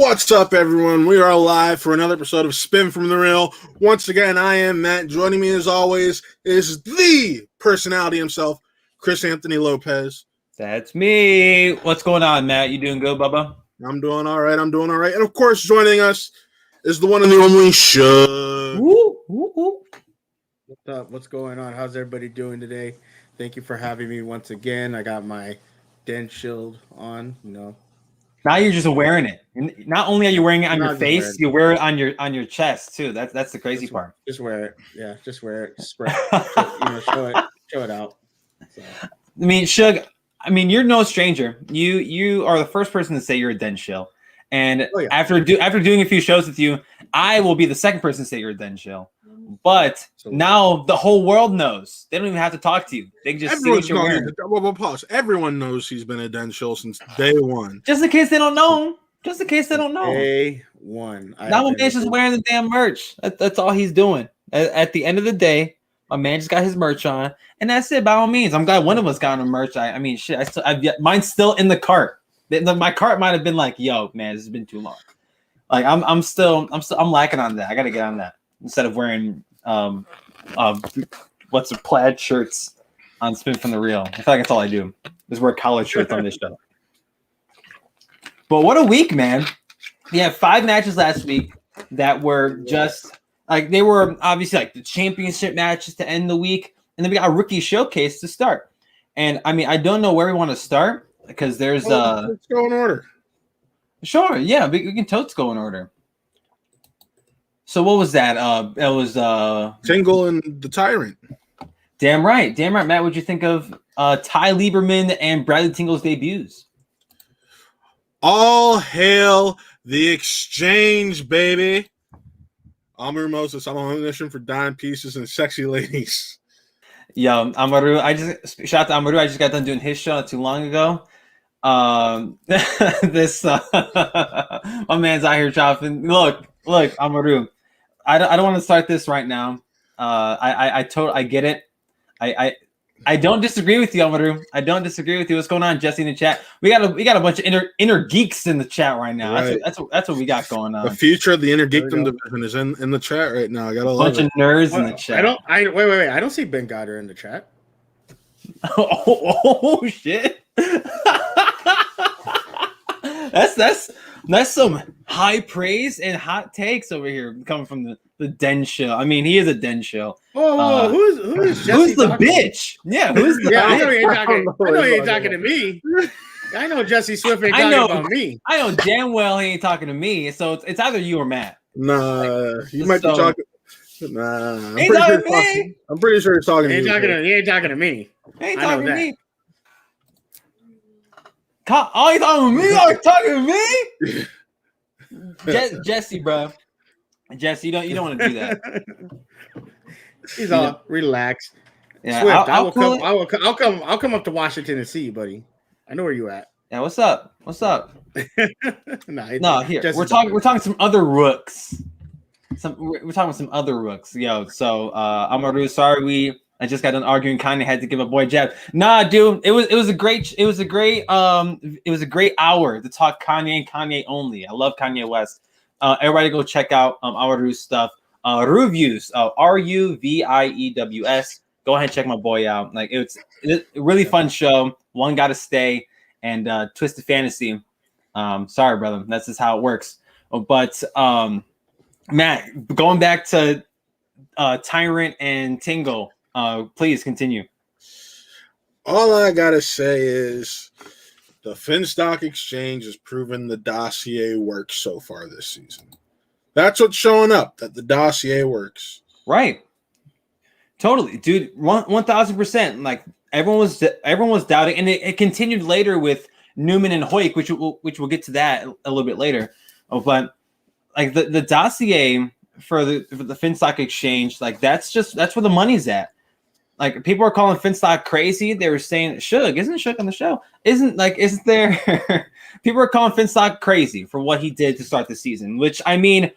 What's up, everyone? We are live for another episode of Spin from the Real. Once again, I am Matt. Joining me, as always, is the personality himself, Chris Anthony Lopez. That's me. What's going on, Matt? You doing good, Bubba? I'm doing all right. And of course, joining us is the one and the only Shug. Woo, woo, woo. What's up? What's going on? How's everybody doing today? Thank you for having me once again. I got my Den Shield on, Now you're just wearing it. And not only are you wearing it on your face, you wear it on your chest too. That's the crazy part. Just wear it. Yeah, just wear it. Spread. Show it out. So. I mean, Shug, you're no stranger. You are the first person to say you're a Den Shill. And after doing a few shows with you, I will be the second person to say you're a Den Shill. But now the whole world knows. They don't even have to talk to you. They can just see what you're wearing. Well, pause. Everyone knows he's been a Den Shill since day one. Just in case they don't know. Day one. Now my man's just wearing the damn merch. That's all he's doing. At the end of the day, my man just got his merch on, and that's it. By all means, I'm glad one of us got a merch. Mine's still in the cart. My cart might have been like, "Yo, man, this has been too long." Like I'm lacking on that. I got to get on that instead of wearing plaid shirts on Spin from the Real. I feel like that's all I do is wear collared shirts on this show. But what a week, man. We had 5 matches last week that were just like they were obviously like the championship matches to end the week, and then we got a rookie showcase to start. And I don't know where we want to start because there's let's go in order. Sure, yeah, we can totes go in order. So what was that? It was Tingle and the Tyrant. Damn right, Matt. What'd you think of Ty Lieberman and Bradley Tingle's debuts? All hail the exchange, baby. Amir Moses, I'm on a mission for dime pieces and sexy ladies. Yo, Amaru, shout out to Amaru. I just got done doing his show not too long ago. My man's out here chopping. Look, Amaru. I don't want to start this right now. I get it. I don't disagree with you, Amaru. I don't disagree with you. What's going on, Jesse, in the chat? We got a bunch of inner geeks in the chat right now. Right. That's what we got going on. The future of the inner geekdom division is in the chat right now. I got a bunch of nerds in the chat. Wait. I don't see Ben Goddard in the chat. oh shit. That's some high praise and hot takes over here coming from the Den Shill. I mean, he is a Den Shill. Who's the bitch? Yeah, who's the bitch? I know he ain't talking to me. I know Jesse Swift ain't talking about me. I know damn well he ain't talking to me. So it's either you or Matt. Nah, you might be talking. Nah, I'm pretty sure he's talking to you. He ain't talking to me. He ain't talking to me. Oh, you talking to me? Are you talking to me? Jesse, bro. Jesse, you don't want to do that. He's all relaxed. Yeah, Swift, I'll come up to Washington and see you, buddy. I know where you at. Yeah, what's up? No, here Jesse's we're talking some other rooks. We're talking about some other rooks. Yo, so Amaru, sorry I just got done arguing. Kanye had to give a boy jab. Nah, dude, it was a great hour to talk Kanye and Kanye only. I love Kanye West. Everybody go check out Amaru's stuff. Reviews, RUVIEWS. Go ahead and check my boy out. Like it's a really fun show. One Gotta Stay and Twisted Fantasy. Sorry, brother, that's just how it works. But Matt, going back to Tyrant and Tingle. Please continue. All I gotta say is the Finstock Exchange has proven the dossier works so far this season. That's what's showing up, that the dossier works. Right. Totally, dude. 1,000%. Like everyone was doubting, and it continued later with Newman and Hoyk, which we'll get to that a little bit later. But like the dossier for the Finstock Exchange, like that's where the money's at. Like people are calling Finstock crazy. They were saying isn't Shug on the show? Isn't there? People are calling Finstock crazy for what he did to start the season. Which I mean,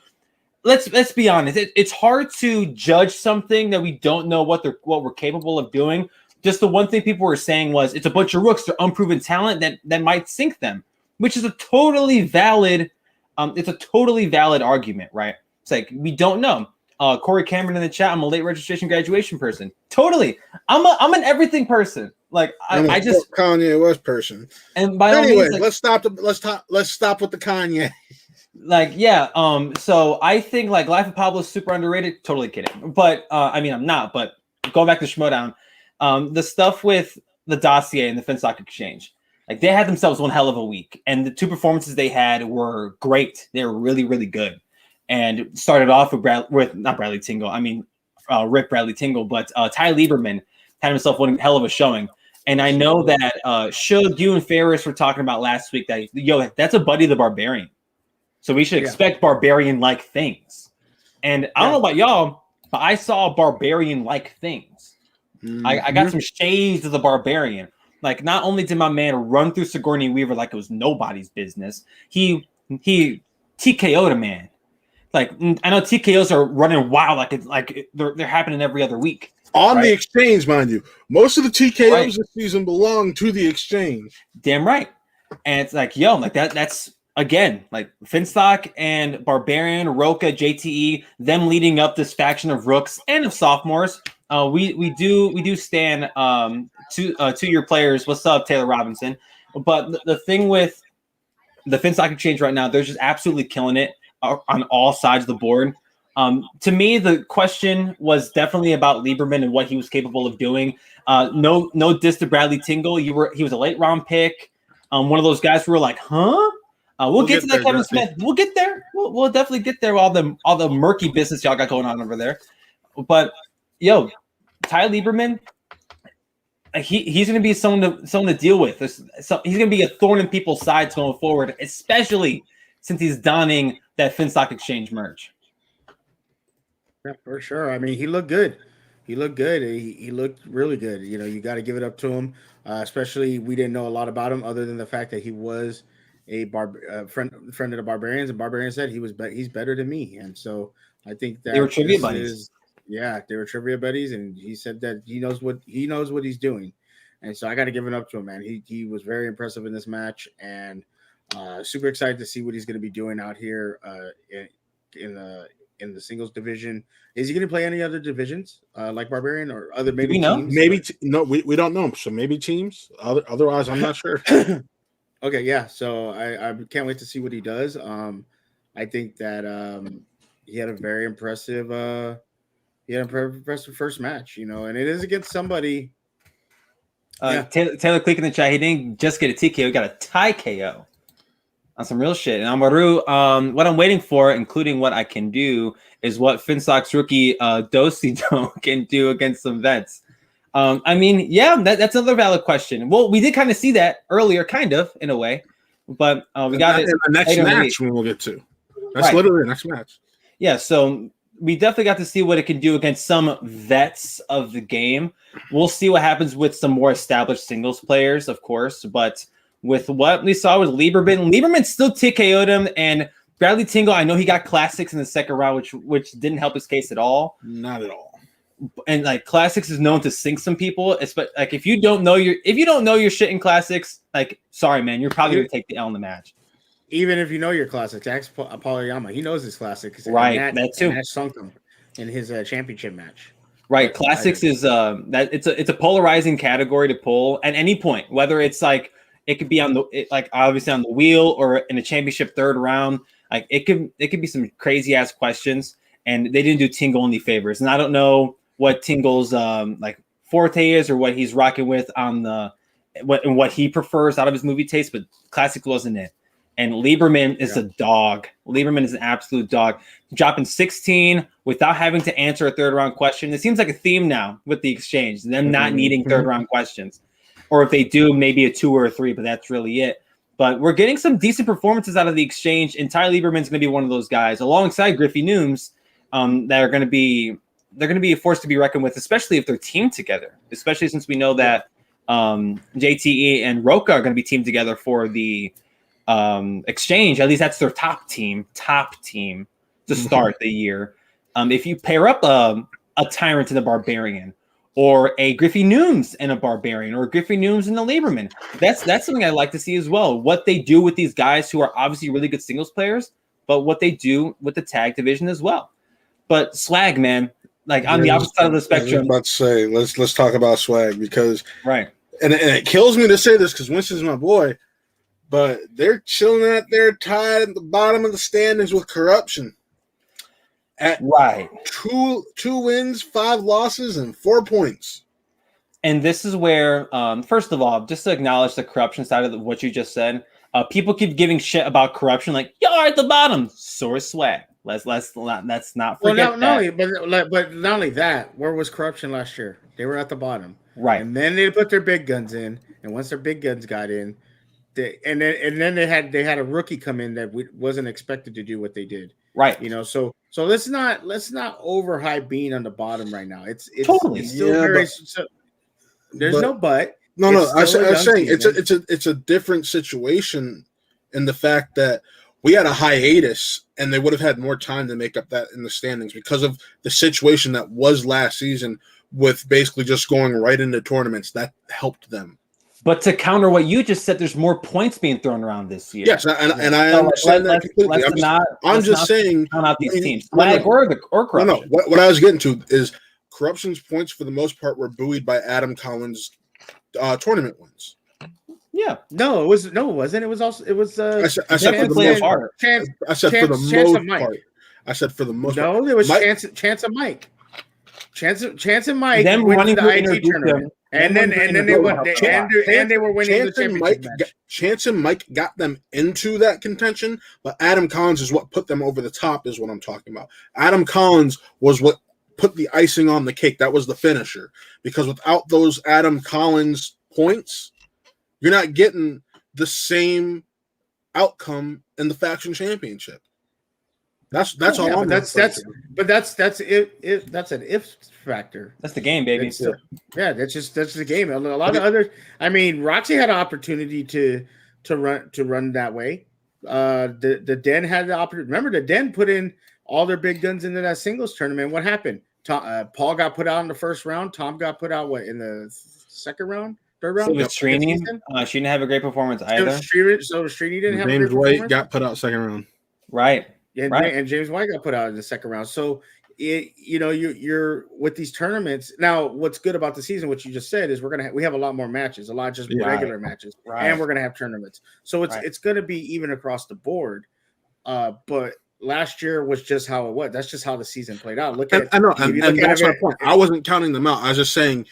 let's be honest. It's hard to judge something that we don't know what we're capable of doing. Just the one thing people were saying was it's a bunch of rooks. They're unproven talent that might sink them, which is a totally valid it's a totally valid argument, right? It's like, we don't know. Corey Cameron in the chat, I'm a late registration graduation person. Totally. I'm an everything person. Like I just Kanye West person. And by all anyway, means, like, let's stop with the Kanye. Like, yeah, so I think like Life of Pablo is super underrated. Totally kidding. But I mean, I'm not, but going back to Schmoedown, the stuff with the dossier and the Finstock Exchange, like they had themselves one hell of a week. And the 2 performances they had were great. They were really, really good. And started off with not Bradley Tingle, I mean Rip Bradley Tingle, but Ty Lieberman had himself one hell of a showing. And I know that Suge, you and Ferris were talking about last week that, yo, that's a Buddy the Barbarian. So we should expect Barbarian-like things. And I don't know about y'all, but I saw Barbarian-like things. I got some shades of the Barbarian. Like, not only did my man run through Sigourney Weaver like it was nobody's business, he TKO'd a man. Like, I know TKOs are running wild, like they're happening every other week. On the Exchange, mind you. Most of the TKOs this season belong to the Exchange. Damn right. And it's like, yo, like that's again, like Finstock and Barbarian, Roka, JTE, them leading up this faction of rooks and of sophomores. We do stand 2-year players. What's up, Taylor Robinson? But the thing with the Finstock Exchange right now, they're just absolutely killing it on all sides of the board. To me, the question was definitely about Lieberman and what he was capable of doing. No diss to Bradley Tingle. He was a late round pick. One of those guys who were like, huh? We'll get to that, Kevin Smith. We'll get there. We'll definitely get there. All the murky business y'all got going on over there. But yo, Ty Lieberman, he's going to be someone to deal with. He's going to be a thorn in people's sides going forward, especially since he's donning that Finstock Exchange merch. Yeah, for sure. I mean, he looked good. He looked good. He looked really good. You know, you got to give it up to him. Especially, we didn't know a lot about him other than the fact that he was a friend of the Barbarians, and Barbarian said he's better than me. And so I think that they were trivia buddies. They were trivia buddies, and he said that he knows what he's doing. And so I got to give it up to him, man. He was very impressive in this match, and super excited to see what he's going to be doing out here in the singles division. Is he going to play any other divisions like Barbarian or other maybe teams? Maybe we don't know. So maybe teams. Otherwise, I'm not sure. Okay, yeah. So I can't wait to see what he does. I think that he had a very impressive first match, you know, and it is against somebody. Taylor Click in the chat. He didn't just get a TKO, he got a tie KO on some real shit. And Amaru, what I'm waiting for, including what I can do, is what Finstock's rookie Dosido can do against some vets. I mean, yeah, that's another valid question. Well, we did kind of see that earlier, kind of, in a way. But we got it in the next match when we'll get to. That's literally the next match. Yeah, so we definitely got to see what it can do against some vets of the game. We'll see what happens with some more established singles players, of course. But with what we saw with Lieberman still TKO'd him. And Bradley Tingle, I know he got classics in the second round, which didn't help his case at all. Not at all. And like classics is known to sink some people. It's like if you don't know your shit in classics, like sorry man, you're probably gonna take the L in the match. Even if you know your classics, ask Paul, he knows his classics. Right, that too. That sunk him in his championship match. Right, classics is that it's a polarizing category to pull at any point, whether it's like it could be obviously on the wheel or in a championship third round. Like it could be some crazy ass questions, and they didn't do Tingle any favors. And I don't know what Tingle's like forte is or what he's rocking with on what he prefers out of his movie taste, but classic wasn't it. And Lieberman is a dog. Lieberman is an absolute dog. Dropping 16 without having to answer a third round question. It seems like a theme now with the exchange, them not needing third round questions. Or if they do, maybe a 2 or a 3, but that's really it. But we're getting some decent performances out of the exchange, and Ty Lieberman's going to be one of those guys, alongside Griffey Nooms, that are going to be a force to be reckoned with, especially if they're teamed together. Especially since we know that JTE and Roka are going to be teamed together for the exchange. At least that's their top team to start the year. If you pair up a Tyrant and a Barbarian, or a Griffey Nooms and a Barbarian, or a Griffey Nooms and a Lieberman, that's something I like to see as well. What they do with these guys who are obviously really good singles players, but what they do with the tag division as well. But Swag, man, like on the opposite side of the spectrum. I was about to say, let's talk about Swag because right. And it kills me to say this because Winston's my boy, but they're chilling out there tied at the bottom of the standings with Corruption. At right. Two wins, 5 losses, and 4 points. And this is where, first of all, just to acknowledge the Corruption side of what you just said, people keep giving shit about Corruption, like y'all are at the bottom. So is Swag. Let's not forget that. But not only that, where was Corruption last year? They were at the bottom, right? And then they put their big guns in, and once their big guns got in, then they had a rookie come in that wasn't expected to do what they did, right? You know, so let's not overhype being on the bottom right now. It's totally it's still very. There's no but. No. I was saying it's a different situation in the fact that we had a hiatus and they would have had more time to make up that in the standings because of the situation that was last season with basically just going right into tournaments. That helped them. But to counter what you just said, there's more points being thrown around this year. Yes, and I understand that completely. I'm just saying count out these teams, Flag or Corruption. No. What I was getting to is Corruption's points for the most part were buoyed by Adam Collins' tournament wins. Yeah. No, it wasn't. It was also. It was. I said for the most part. I said for the most part. I said for the most part. No, there was Chance of Mike. Chance and Mike them went to the IG tournament, and then they went and they were winning the championship match. Chance and Mike got them into that contention, but Adam Collins is what put them over the top. Is what I'm talking about. Adam Collins was what put the icing on the cake. That was the finisher. Because without those Adam Collins points, you're not getting the same outcome in the faction championship. That's all. Yeah, that's an if factor. That's the game, baby. That's the game. A lot of other. I mean, Roxy had an opportunity to run that way. The Den had the opportunity. Remember, the Den put in all their big guns into that singles tournament. What happened? Paul got put out in the first round. Tom got put out in the second round, third round. So was Trini. She didn't have a great performance either. So Trini didn't have. James White got put out second round. Right. And James White got put out in the second round. So you're with these tournaments now. What's good about the season, what you just said, is we have a lot more matches, a lot just regular matches, and we're gonna have tournaments. So it's gonna be even across the board. But last year was just how it was. That's just how the season played out. I know, and that's my point. I wasn't counting them out. I was just saying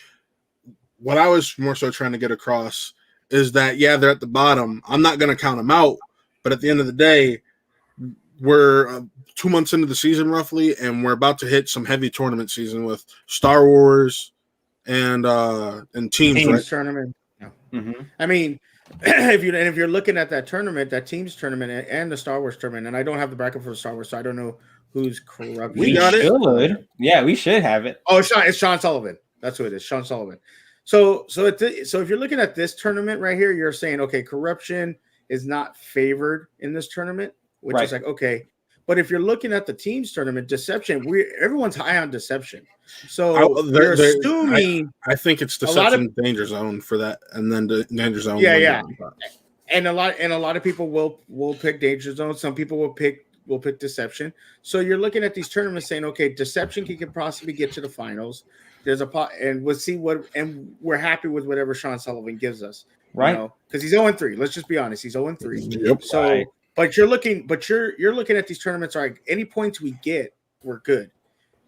what I was more so trying to get across is that they're at the bottom. I'm not gonna count them out, but at the end of the day, we're 2 months into the season roughly, and we're about to hit some heavy tournament season with Star Wars and teams right? Tournament. Yeah. Mm-hmm. I mean, if you're looking at that tournament, that teams tournament and the Star Wars tournament, and I don't have the bracket for the Star Wars, so I don't know who's corrupt. We got it. Yeah, we should have it. Oh, it's Sean Sullivan. That's who it is, Sean Sullivan. So if you're looking at this tournament right here, you're saying, okay, Corruption is not favored in this tournament. Which is like, okay. But if you're looking at the teams tournament, Deception, everyone's high on Deception. So they're assuming. I think it's Deception Danger Zone for that, and then the Danger Zone. Yeah. And a lot of people will pick Danger Zone. Some people will pick Deception. So you're looking at these tournaments saying, okay, Deception can possibly get to the finals. There's and we'll see and we're happy with whatever Sean Sullivan gives us. Right. Because he's 0-3. Let's just be honest. He's 0-3. Yep. So. Right. But you're looking at these tournaments. Like any points we get, we're good.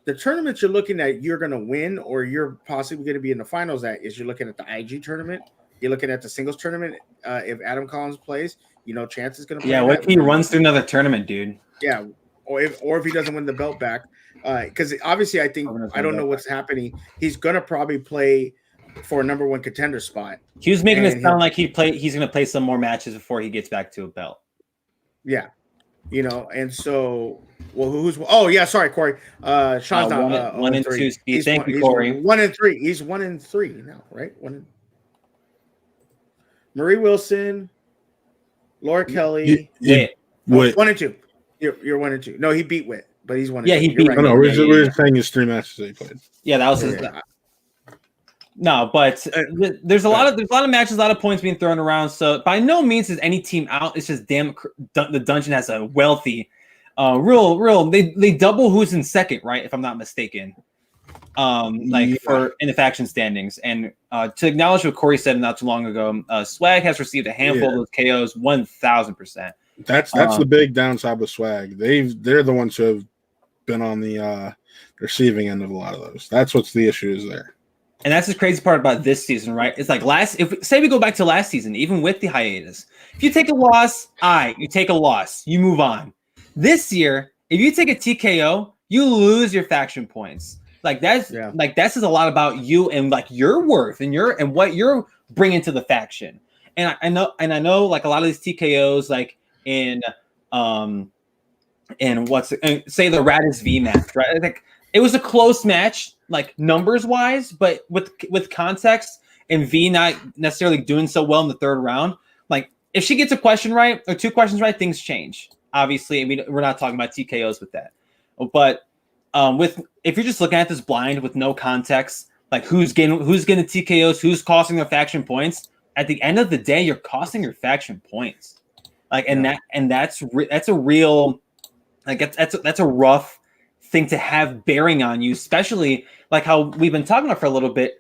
The tournaments you're looking at, you're going to win, or you're possibly going to be in the finals. That is, you're looking at the IG tournament. You're looking at the singles tournament. If Adam Collins plays, Chance is going to play. Yeah, what if he runs through another tournament, dude? Yeah, or if he doesn't win the belt back, because obviously I don't know what's happening. He's going to probably play for a number one contender spot. He was making it sound like he's going to play some more matches before he gets back to a belt. Yeah, and so who's? Oh yeah, sorry, Corey. Sean's not 1 and 2 speed. Thank you, Corey. 1 and 3. He's 1 and 3 now, right? Marie Wilson, Laura Kelly. Wait. 1 and 2. You're 1 and 2. No, he beat Witt, but he's 1 and 2. Yeah, he beat. Right. No, we're saying his 3 matches that he played. Yeah, that was his. No, but there's a lot of matches, a lot of points being thrown around. So by no means is any team out. It's just the dungeon has a wealthy Real. They double who's in second, right? If I'm not mistaken. For in the faction standings, and to acknowledge what Corey said not too long ago, Swag has received a handful of those KOs 1,000%. That's the big downside with Swag. They're the ones who have been on the receiving end of a lot of those. That's what's the issue is there. And that's the crazy part about this season, right? It's like say we go back to last season, even with the hiatus, if you take a loss, you take a loss, you move on. This year, if you take a TKO, you lose your faction points. That says a lot about you and like your worth and what you're bringing to the faction. And I know like a lot of these TKOs, like say the Radis V match, right? I think it was a close match, like numbers wise, but with context and V not necessarily doing so well in the third round. Like if she gets a question right or two questions right, things change. Obviously, we're not talking about TKOs with that, but if you're just looking at this blind with no context, like who's getting TKOs, who's costing their faction points, at the end of the day, you're costing your faction points. That's a real, like that's a rough thing to have bearing on you, especially like how we've been talking about for a little bit.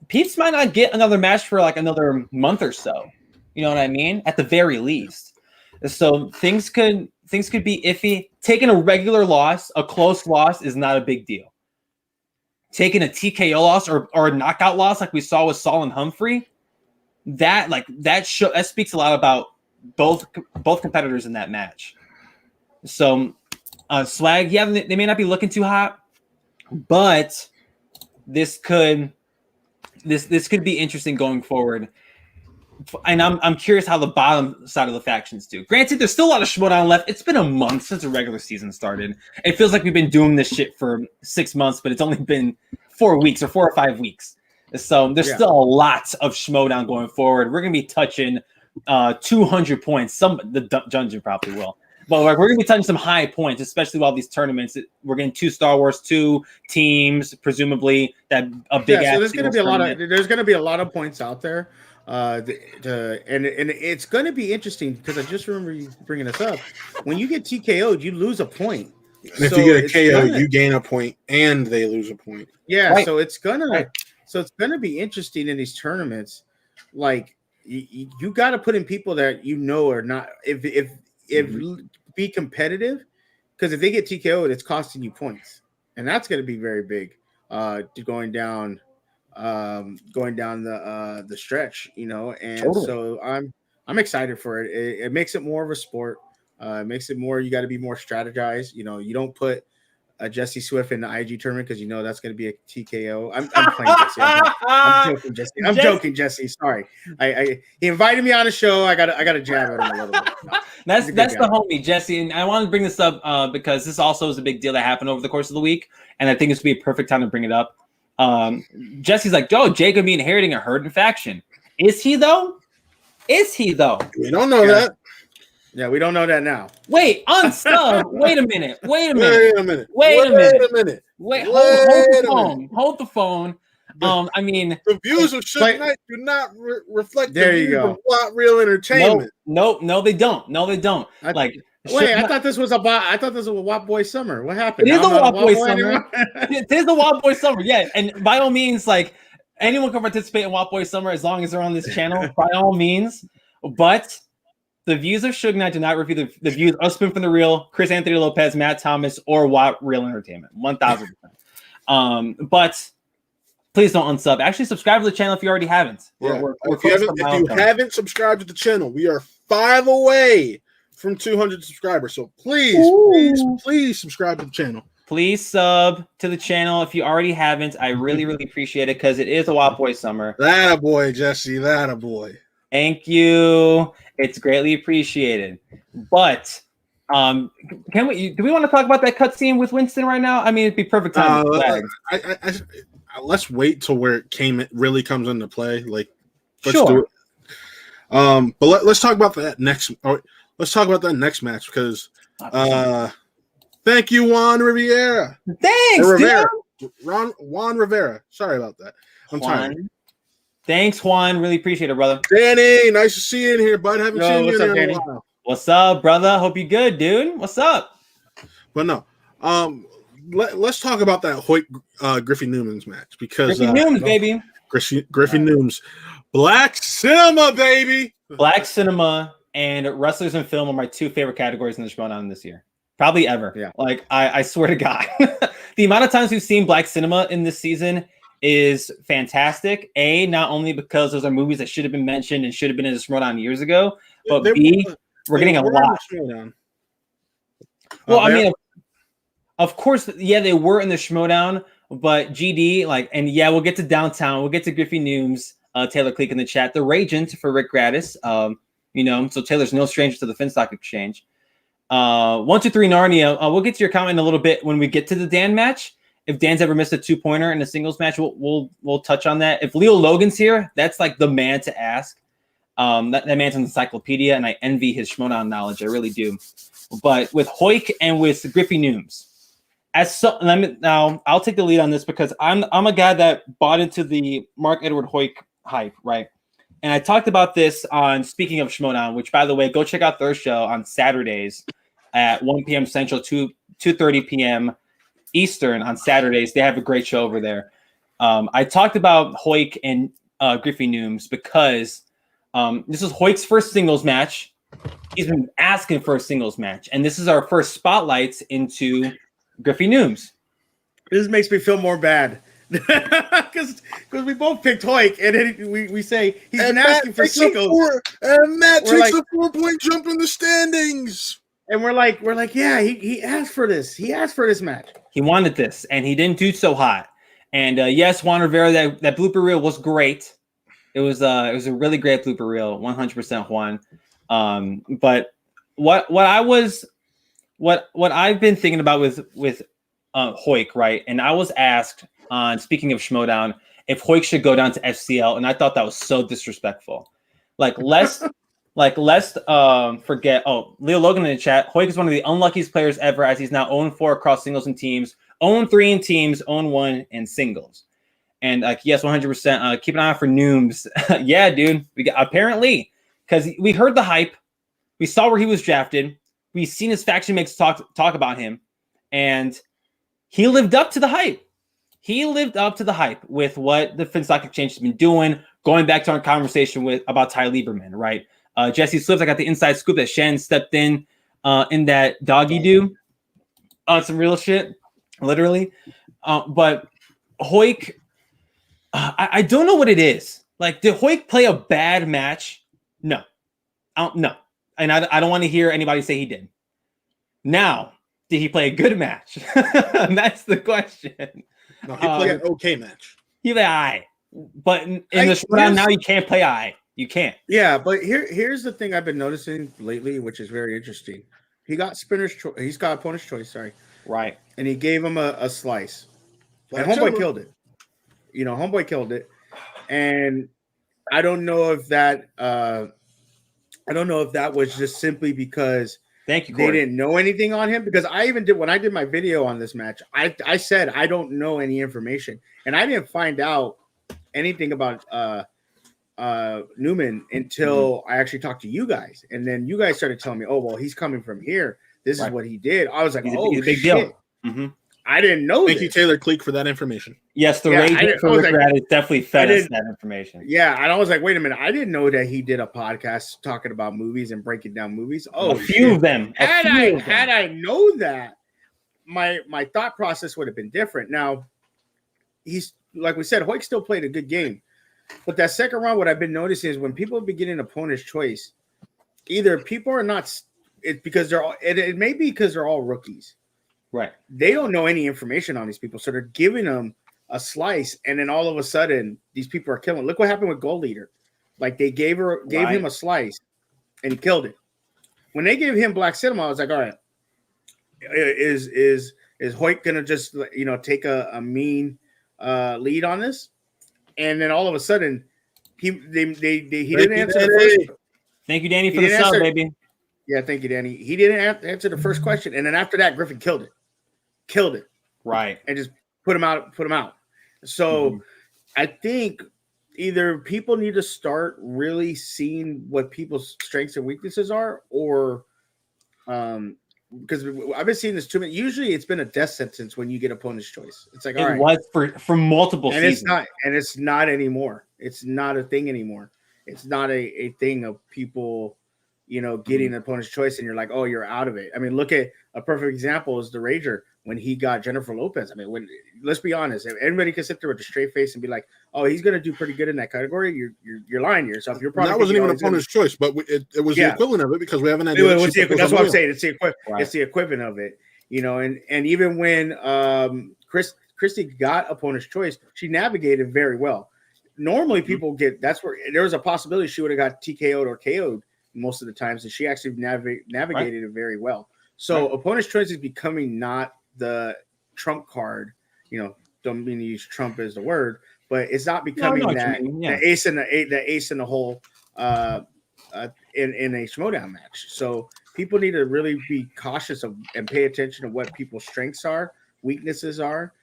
Peeps might not get another match for like another month or so. You know what I mean? At the very least. So things could be iffy. Taking a regular loss, a close loss, is not a big deal. Taking a TKO loss or a knockout loss, like we saw with Saul and Humphrey, that speaks a lot about both competitors in that match. So, Swag, they may not be looking too hot, but this could be interesting going forward. And I'm curious how the bottom side of the factions do. Granted, there's still a lot of Schmoedown left. It's been a month since the regular season started. It feels like we've been doing this shit for 6 months, but it's only been 4 weeks or 4 or 5 weeks. So there's still a lot of Schmoedown going forward. We're going to be touching 200 points. The dungeon probably will. But we're going to be touching some high points, especially while these tournaments. We're getting 2 Star Wars 2 teams, presumably that a big. So there's going to be a lot of points out there. And it's going to be interesting because I just remember you bringing this up. When you get TKO'd, you lose a point. And if you get a KO, you gain a point, and they lose a point. Yeah, right. So it's gonna be interesting in these tournaments. Like you got to put in people that you know are not be competitive, because if they get TKO'd, it's costing you points, and that's going to be very big. Going down the stretch, and totally. So I'm excited for it. It makes it more of a sport. It makes it more, you got to be more strategized. You don't put a Jesse Swift in the IG tournament because that's going to be a TKO. I'm playing Jesse. I'm joking, Jesse. I'm joking, Jesse. Sorry. He invited me on the show. I got a jab at him a little bit. That's the homie, Jesse. And I wanted to bring this up because this also is a big deal that happened over the course of the week. And I think this would be a perfect time to bring it up. Jesse's like, Jake could be inheriting a herd and faction. Is he though? We don't know that. Yeah, we don't know that now. Wait, unsub. Wait a minute. Hold the phone. I mean, the views of Suge Knight do not reflect the views of Plot Real Entertainment. No, they don't. I thought this was a WAP Boy Summer. What happened? It is a WAP Boy Summer. It is a WAP Boy Summer. Yeah, and by all means, like anyone can participate in WAP Boy Summer as long as they're on this channel. By all means, but the views of Suge Knight do not refute the views of Spin from the Real, Chris Anthony Lopez, Matt Thomas, or WAP Real Entertainment. 1,000%. But please don't unsub. Actually, subscribe to the channel if you already haven't. If you haven't subscribed to the channel, we are 5 away from 200 subscribers. So please subscribe to the channel. Please sub to the channel if you already haven't. I really, really appreciate it because it is a WAP Boy Summer. That a boy, Jesse. That a boy. Thank you. It's greatly appreciated. But do we want to talk about that cutscene with Winston right now? I mean, it'd be perfect time. Let's wait till where it really comes into play. Like, let's do it. But let's talk about that next. Let's talk about that next match because. Thank you, Juan Rivera. Thanks, Rivera. Juan Rivera. Sorry about that. I'm tired. Thanks, Juan. Really appreciate it, brother. Danny, nice to see you in here, bud. Haven't seen you in a while. What's up, brother? Hope you're good, dude. What's up? But no, let's talk about that Hoyt Griffey Newman's match because Griffey Nooms, baby. Griffey Nooms, Black Cinema, baby. Black cinema and wrestlers and film are my two favorite categories in the Schmoedown this year. Probably ever. Yeah. Like, I swear to God. The amount of times we've seen Black cinema in this season is fantastic. A, not only because those are movies that should have been mentioned and should have been in the Schmoedown years ago, but B, we're getting a lot. Well, I mean, of course, yeah, they were in the Schmoedown, but GD, like, and yeah, we'll get to Downtown. We'll get to Griffey Nooms, Taylor Cleek in the chat. The Ragent for Rick Gratis. You know, so Taylor's no stranger to the Finstock Exchange. 123 Narnia. We'll get to your comment in a little bit when we get to the Dan match. If Dan's ever missed a 2-pointer in a singles match, we'll touch on that. If Leo Logan's here, that's like the man to ask. That man's an encyclopedia, and I envy his Schmoedown knowledge. I really do. But with Hoyk and with Griffey Nooms, now I'll take the lead on this because I'm a guy that bought into the Mark Edward Hoyk hype, right? And I talked about this on Speaking of Schmoedown, which, by the way, go check out their show on Saturdays at 1 p.m. Central, 2:30 p.m. Eastern on Saturdays. They have a great show over there. I talked about Hoyk and Griffey Nooms because this is Hoyk's first singles match. He's been asking for a singles match, and this is our first spotlights into Griffey Nooms. This makes me feel more bad because we both picked Hoyk, and then we say he's been asking for singles. And Matt takes a 4-point jump in the standings. And we're like, yeah, he asked for this. He asked for this match. He wanted this, and he didn't do so hot. And yes, Juan Rivera, that blooper reel was great. It was a really great blooper reel, 100% Juan. But what I've been thinking about with Hoyk, right? And I was asked on Speaking of Schmoedown if Hoyk should go down to FCL, and I thought that was so disrespectful. Let's forget. Oh, Leo Logan in the chat. Hoyk is one of the unluckiest players ever, as he's now 0-4 across singles and teams, 0-3 in teams, 0-1 in singles. And yes, 100%. Keep an eye out for Nooms. Yeah, dude. Apparently, because we heard the hype, we saw where he was drafted, we've seen his faction mates talk about him, and he lived up to the hype. He lived up to the hype with what the Finstock Exchange has been doing. Going back to our conversation about Ty Lieberman, right? Jesse Swift, I got the inside scoop that Shen stepped in that doggy do on some real shit, literally. But Hoyk, I don't know what it is. Like, did Hoyk play a bad match? No. No. And I don't want to hear anybody say he did. Now, did he play a good match? That's the question. No, he played an okay match. He played I. But in the Schmoedown now, you can't play I. You can't. Yeah, but here's the thing I've been noticing lately, which is very interesting. He got he's got opponent's choice, sorry. Right. And he gave him a slice. Black and Homeboy Silver. killed it. You know, Homeboy killed it. And I don't know if that was just simply because Thank you, Corey. they didn't know anything on him. Because I even did when I did my video on this match, I said I don't know any information. And I didn't find out anything about Newman until I actually talked to you guys. And then you guys started telling me, oh, well, he's coming from here. This is what he did. I was like, he's a big deal. Mm-hmm. I didn't know. Thank you, Taylor Cleek, for that information. Yes, the Raging for Rick Gratis definitely fed us that information. Yeah, and I was like, wait a minute, I didn't know that he did a podcast talking about movies and breaking down movies. Oh, a few of them. Had I known that, my thought process would have been different. Now, he's like we said, Hoyk still played a good game, but that second round, what I've been noticing is when people begin an opponent's choice, either people are not. It's because it may be because they're all rookies. Right. They don't know any information on these people. So they're giving them a slice. And then all of a sudden, these people are killing. Look what happened with Gold Leader. Like they gave him a slice and he killed it. When they gave him Black Cinema, I was like, all right, is Hoyt going to just, take a mean lead on this? And then all of a sudden, he didn't answer the first. Thank you, Danny, for the sub, baby. Yeah, thank you, Danny. He didn't answer the first question. And then after that, Griffin killed it. Right. And just put him out. So I think either people need to start really seeing what people's strengths and weaknesses are, or because I've been seeing this too many. Usually, it's been a death sentence when you get opponent's choice. It's like, all right, was for multiple and seasons. it's not anymore. It's not a thing anymore. It's not a thing of people, getting an opponent's choice, and you're like, oh, you're out of it. I mean, look at a perfect example is the Rager when he got Jennifer Lopez. I mean, let's be honest, if anybody can sit there with a straight face and be like, oh, he's gonna do pretty good in that category, you're lying to yourself. You're probably that wasn't even opponent's choice, but it was the equivalent of it because we haven't had. That's what I'm saying. It's the equivalent of it, and even when Christy got opponent's choice, she navigated very well. Normally, people that's where there was a possibility she would have got TKO'd or KO'd most of the times, and she actually navigated it very well. So opponent's choice is becoming not the trump card. Don't mean to use Trump as the word, but it's not becoming the ace in the hole in a Schmoedown match. So people need to really be cautious and pay attention to what people's strengths are, weaknesses are,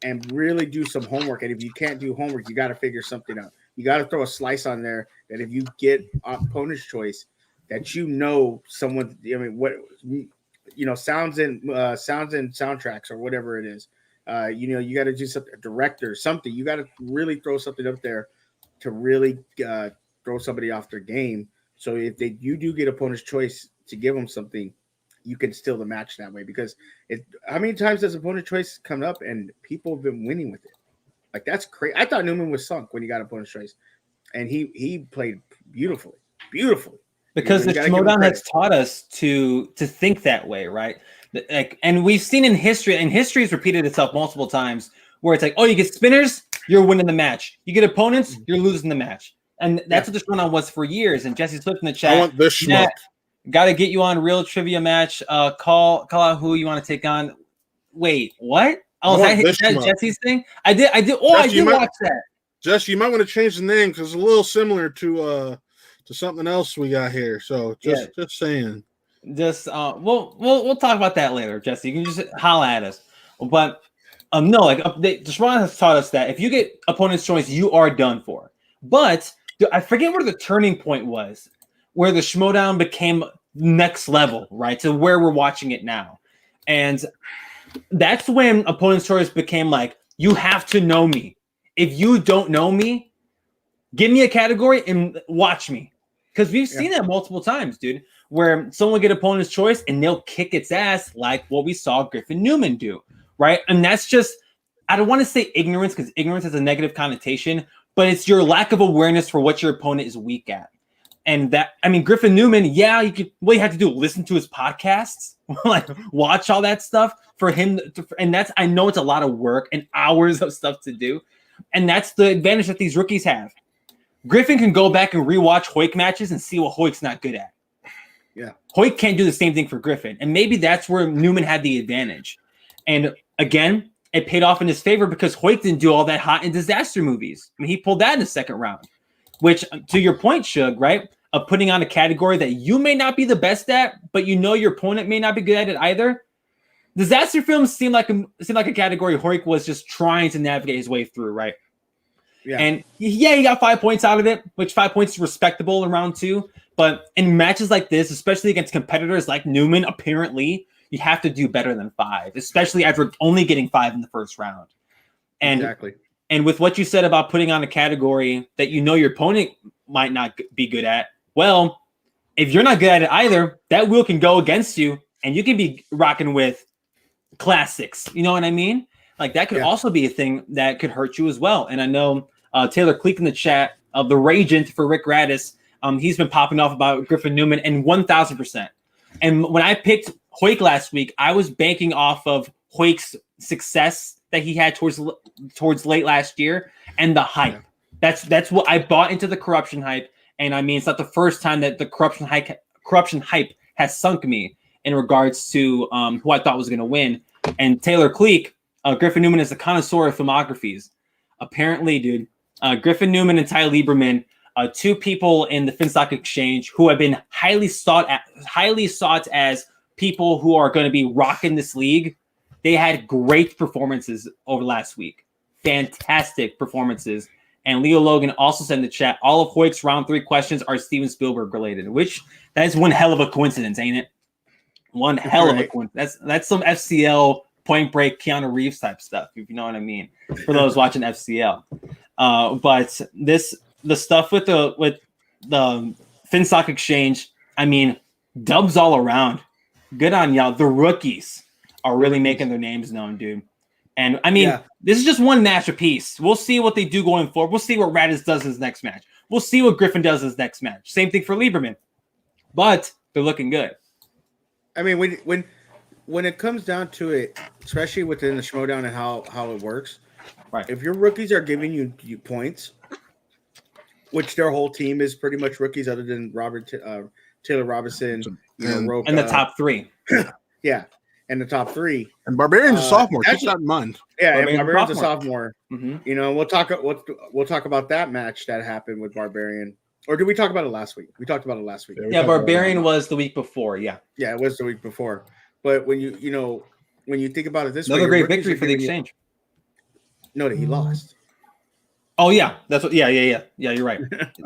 and really do some homework. And if you can't do homework, you got to figure something out. You got to throw a slice on there that if you get opponent's choice, that someone. I mean, what sounds in soundtracks or whatever it is. You got to do something. Director, something. You got to really throw something up there to really throw somebody off their game. So if you do get opponent's choice to give them something, you can steal the match that way. Because how many times does opponent's choice come up and people have been winning with it? Like, that's crazy. I thought Newman was sunk when he got opponent's choice, and he played beautifully. Because the Schmoedown has taught us to think that way, right? Like, and we've seen in history, and history has repeated itself multiple times, where it's like, oh, you get spinners, you're winning the match. You get opponents, you're losing the match. And that's what the Schmoedown was for years. And Jesse's flipped in the chat. I want this schmuck. Got to get you on real trivia match. Call out who you want to take on. Wait, what? Oh, is that Jesse's thing? I did. Oh, Jesse, I did watch that. Jesse, you might want to change the name because it's a little similar to something else we got here. So just saying. Just we'll talk about that later, Jesse. You can just holla at us. But no, like the Schmoedown has taught us that if you get opponent's choice, you are done for. But I forget where the turning point was, where the Schmoedown became next level, right? To where we're watching it now. And that's when opponent's choice became like, you have to know me. If you don't know me, give me a category and watch me. Because we've seen that multiple times, dude, where someone will get opponent's choice and they'll kick its ass like what we saw Griffin Newman do, right? And that's just, I don't want to say ignorance because ignorance has a negative connotation, but it's your lack of awareness for what your opponent is weak at. And that, I mean, Griffin Newman, you had to do, listen to his podcasts, like watch all that stuff for him. And that's, I know it's a lot of work and hours of stuff to do. And that's the advantage that these rookies have. Griffin can go back and rewatch Hoik matches and see what Hoik's not good at. Yeah. Hoik can't do the same thing for Griffin. And maybe that's where Newman had the advantage. And again, it paid off in his favor because Hoik didn't do all that hot and disaster movies. I mean, he pulled that in the second round, which, to your point, Shug, right? Of putting on a category that you may not be the best at, but you know your opponent may not be good at it either. Disaster films seem like a category Hoik was just trying to navigate his way through, right? Yeah. And he got 5 points out of it, which 5 points is respectable in round 2. But in matches like this, especially against competitors like Newman, apparently, you have to do better than 5, especially after only getting 5 in the first round. And, exactly. And with what you said about putting on a category that you know your opponent might not be good at, well, if you're not good at it either, that wheel can go against you, and you can be rocking with classics. You know what I mean? Like, that could also be a thing that could hurt you as well. And I know Taylor Cleek in the chat of the Ragent for Rick Radis, he's been popping off about Griffin Newman, and 1,000%. And when I picked Hoik last week, I was banking off of Hoik's success that he had towards late last year and the hype. That's what I bought into, the corruption hype. And I mean, it's not the first time that the corruption hype has sunk me in regards to who I thought was going to win. And Taylor Cleek, Griffin Newman is a connoisseur of filmographies. Apparently, dude, Griffin Newman and Ty Lieberman, 2 people in the Finstock Exchange who have been highly sought as people who are going to be rocking this league. They had great performances over last week. Fantastic performances. And Leo Logan also said in the chat, all of Hoik's round 3 questions are Steven Spielberg related, which that is one hell of a coincidence, ain't it? One hell of a Right. coincidence. That's some FCL Point Break Keanu Reeves type stuff, if you know what I mean. For those watching FCL, but the stuff with the FinStock Exchange, I mean, dubs all around. Good on y'all. The rookies are really making their names known, dude. And I mean, this is just one match apiece. We'll see what they do going forward. We'll see what Radis does in his next match. We'll see what Griffin does in his next match. Same thing for Lieberman. But they're looking good. I mean, when it comes down to it, especially within the Schmoedown and how it works, right? If your rookies are giving you points, which their whole team is pretty much rookies, other than Taylor Robinson, Roca, and the top three, and the top three, and Barbarian's a sophomore. Keep that in mind. Yeah, and Barbarian's a sophomore. Mm-hmm. You know, we'll talk about that match that happened with Barbarian. Or did we talk about it last week? We talked about it last week. Yeah, Barbarian was the week before. Yeah, it was the week before. But when you think about it this way, another great victory for the Exchange. No, that he lost. Oh yeah, that's what. Yeah. You're right,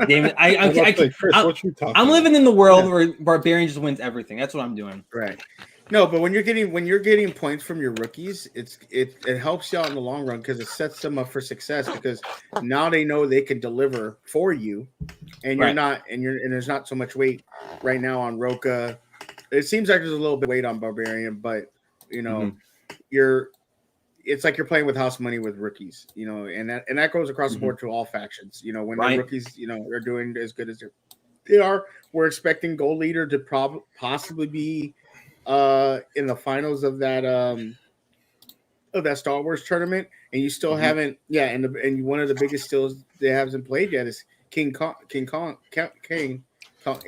Damon. I'm living in the world where Barbarian just wins everything. That's what I'm doing. Right. No, but when you're getting points from your rookies, it helps you out in the long run because it sets them up for success because now they know they can deliver for you, and you're not and there's not so much weight right now on Roca. It seems like there's a little bit of weight on Barbarian, but it's like you're playing with house money with rookies, and that goes across the board to all factions. When the rookies, are doing as good as they are, we're expecting Gold Leader to possibly be in the finals of that Star Wars tournament, and you still haven't, and one of the biggest stills they haven't played yet is King Khan. King Khan. For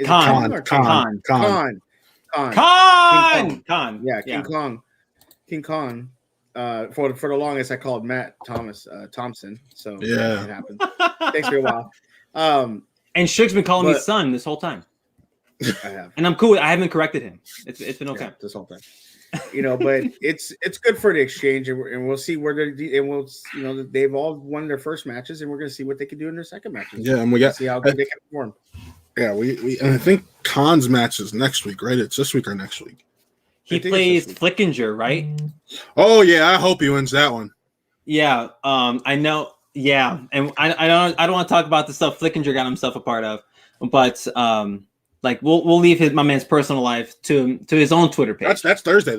the longest, I called Matt Thompson. So it happened. Takes me a while. And Suge's been calling me son this whole time. I have, and I'm cool. I haven't corrected him. It's been okay this whole time. But it's good for the Exchange, and we'll see where they've all won their first matches, and we're going to see what they can do in their second matches. Yeah, and we got see how good they can perform. Yeah, and I think Khan's match is next week, right? It's this week or next week. He plays Flickinger, right? Oh yeah, I hope he wins that one. Yeah, I know. Yeah, and I don't want to talk about the stuff Flickinger got himself a part of, but we'll leave my man's personal life to his own Twitter page. That's Thursday.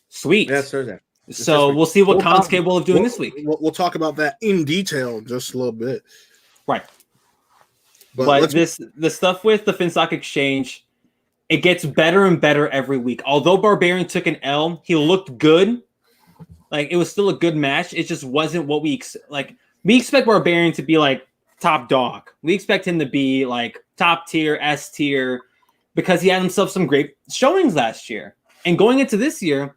Sweet. That's Thursday. So we'll see what Khan's capable of doing this week. We'll talk about that in detail in just a little bit. Right. But the stuff with the FinStock Exchange, it gets better and better every week. Although Barbarian took an L, he looked good. It was still a good match. It just wasn't what we We expect Barbarian to be top dog. We expect him to be top tier, S tier, because he had himself some great showings last year. And going into this year,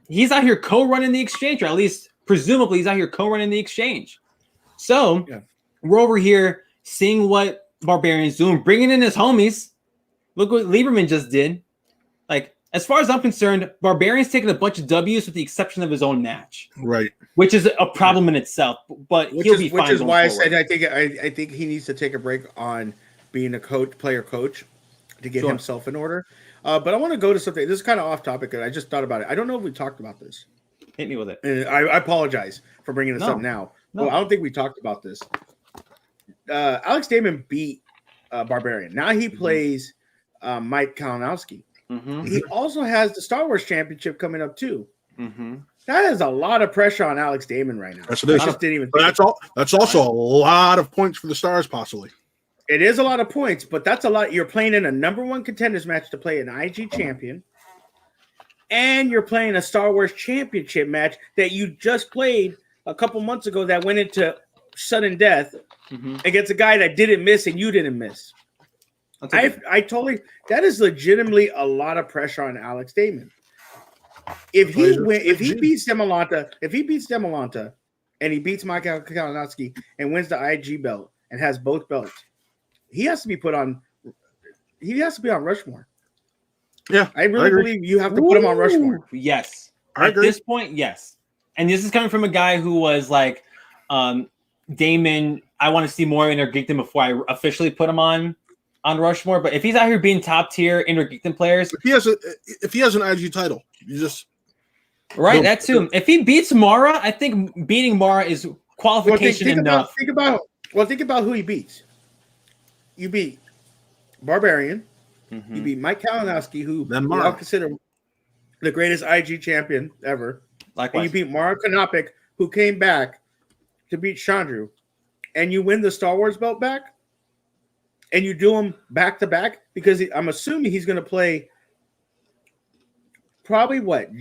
he's out here co-running the Exchange, or at least presumably he's out here co-running the Exchange. So we're over here seeing what Barbarian's doing, bringing in his homies. Look what Lieberman just did. As far as I'm concerned, Barbarian's taking a bunch of W's with the exception of his own match. Right. Which is a problem in itself, but he'll be fine. Which is why forward. I said I think he needs to take a break on being a player coach to get himself in order. But I want to go to something. This is kind of off topic, and I just thought about it. I don't know if we talked about this. Hit me with it. And I apologize for bringing this up now. No. Well, I don't think we talked about this. Alex Damon beat Barbarian. Now he plays Mike Kalinowski. Mm-hmm. He also has the Star Wars Championship coming up too. Mm-hmm. That is a lot of pressure on Alex Damon right now. That's also a lot of points for the Stars, possibly. It is a lot of points, but that's a lot. You're playing in a number one contenders match to play an IG champion, and you're playing a Star Wars Championship match that you just played a couple months ago that went into sudden death against a guy that didn't miss and you didn't miss. I totally, that is legitimately a lot of pressure on Alex Damon. If he beats Demolanta and he beats Mike Kalinowski and wins the IG belt and has both belts, he has to be on Rushmore. Yeah. I really believe you have to put him on Rushmore. Yes. At this point, yes. And this is coming from a guy who was Damon, I want to see more Inner Geekdom before I officially put him on on Rushmore, but if he's out here being top tier Intergeekdom players, if he has an IG title, you just right, no. that too. If he beats Mara, I think beating Mara is qualification enough. Think about who he beats. You beat Barbarian. Mm-hmm. You beat Mike Kalinowski, who Then we Mara. all consider the greatest IG champion ever. Likewise. And you beat Mara Konopik, who came back to beat Chandru, and you win the Star Wars belt back, and you do them back to back, because I'm assuming he's going to play probably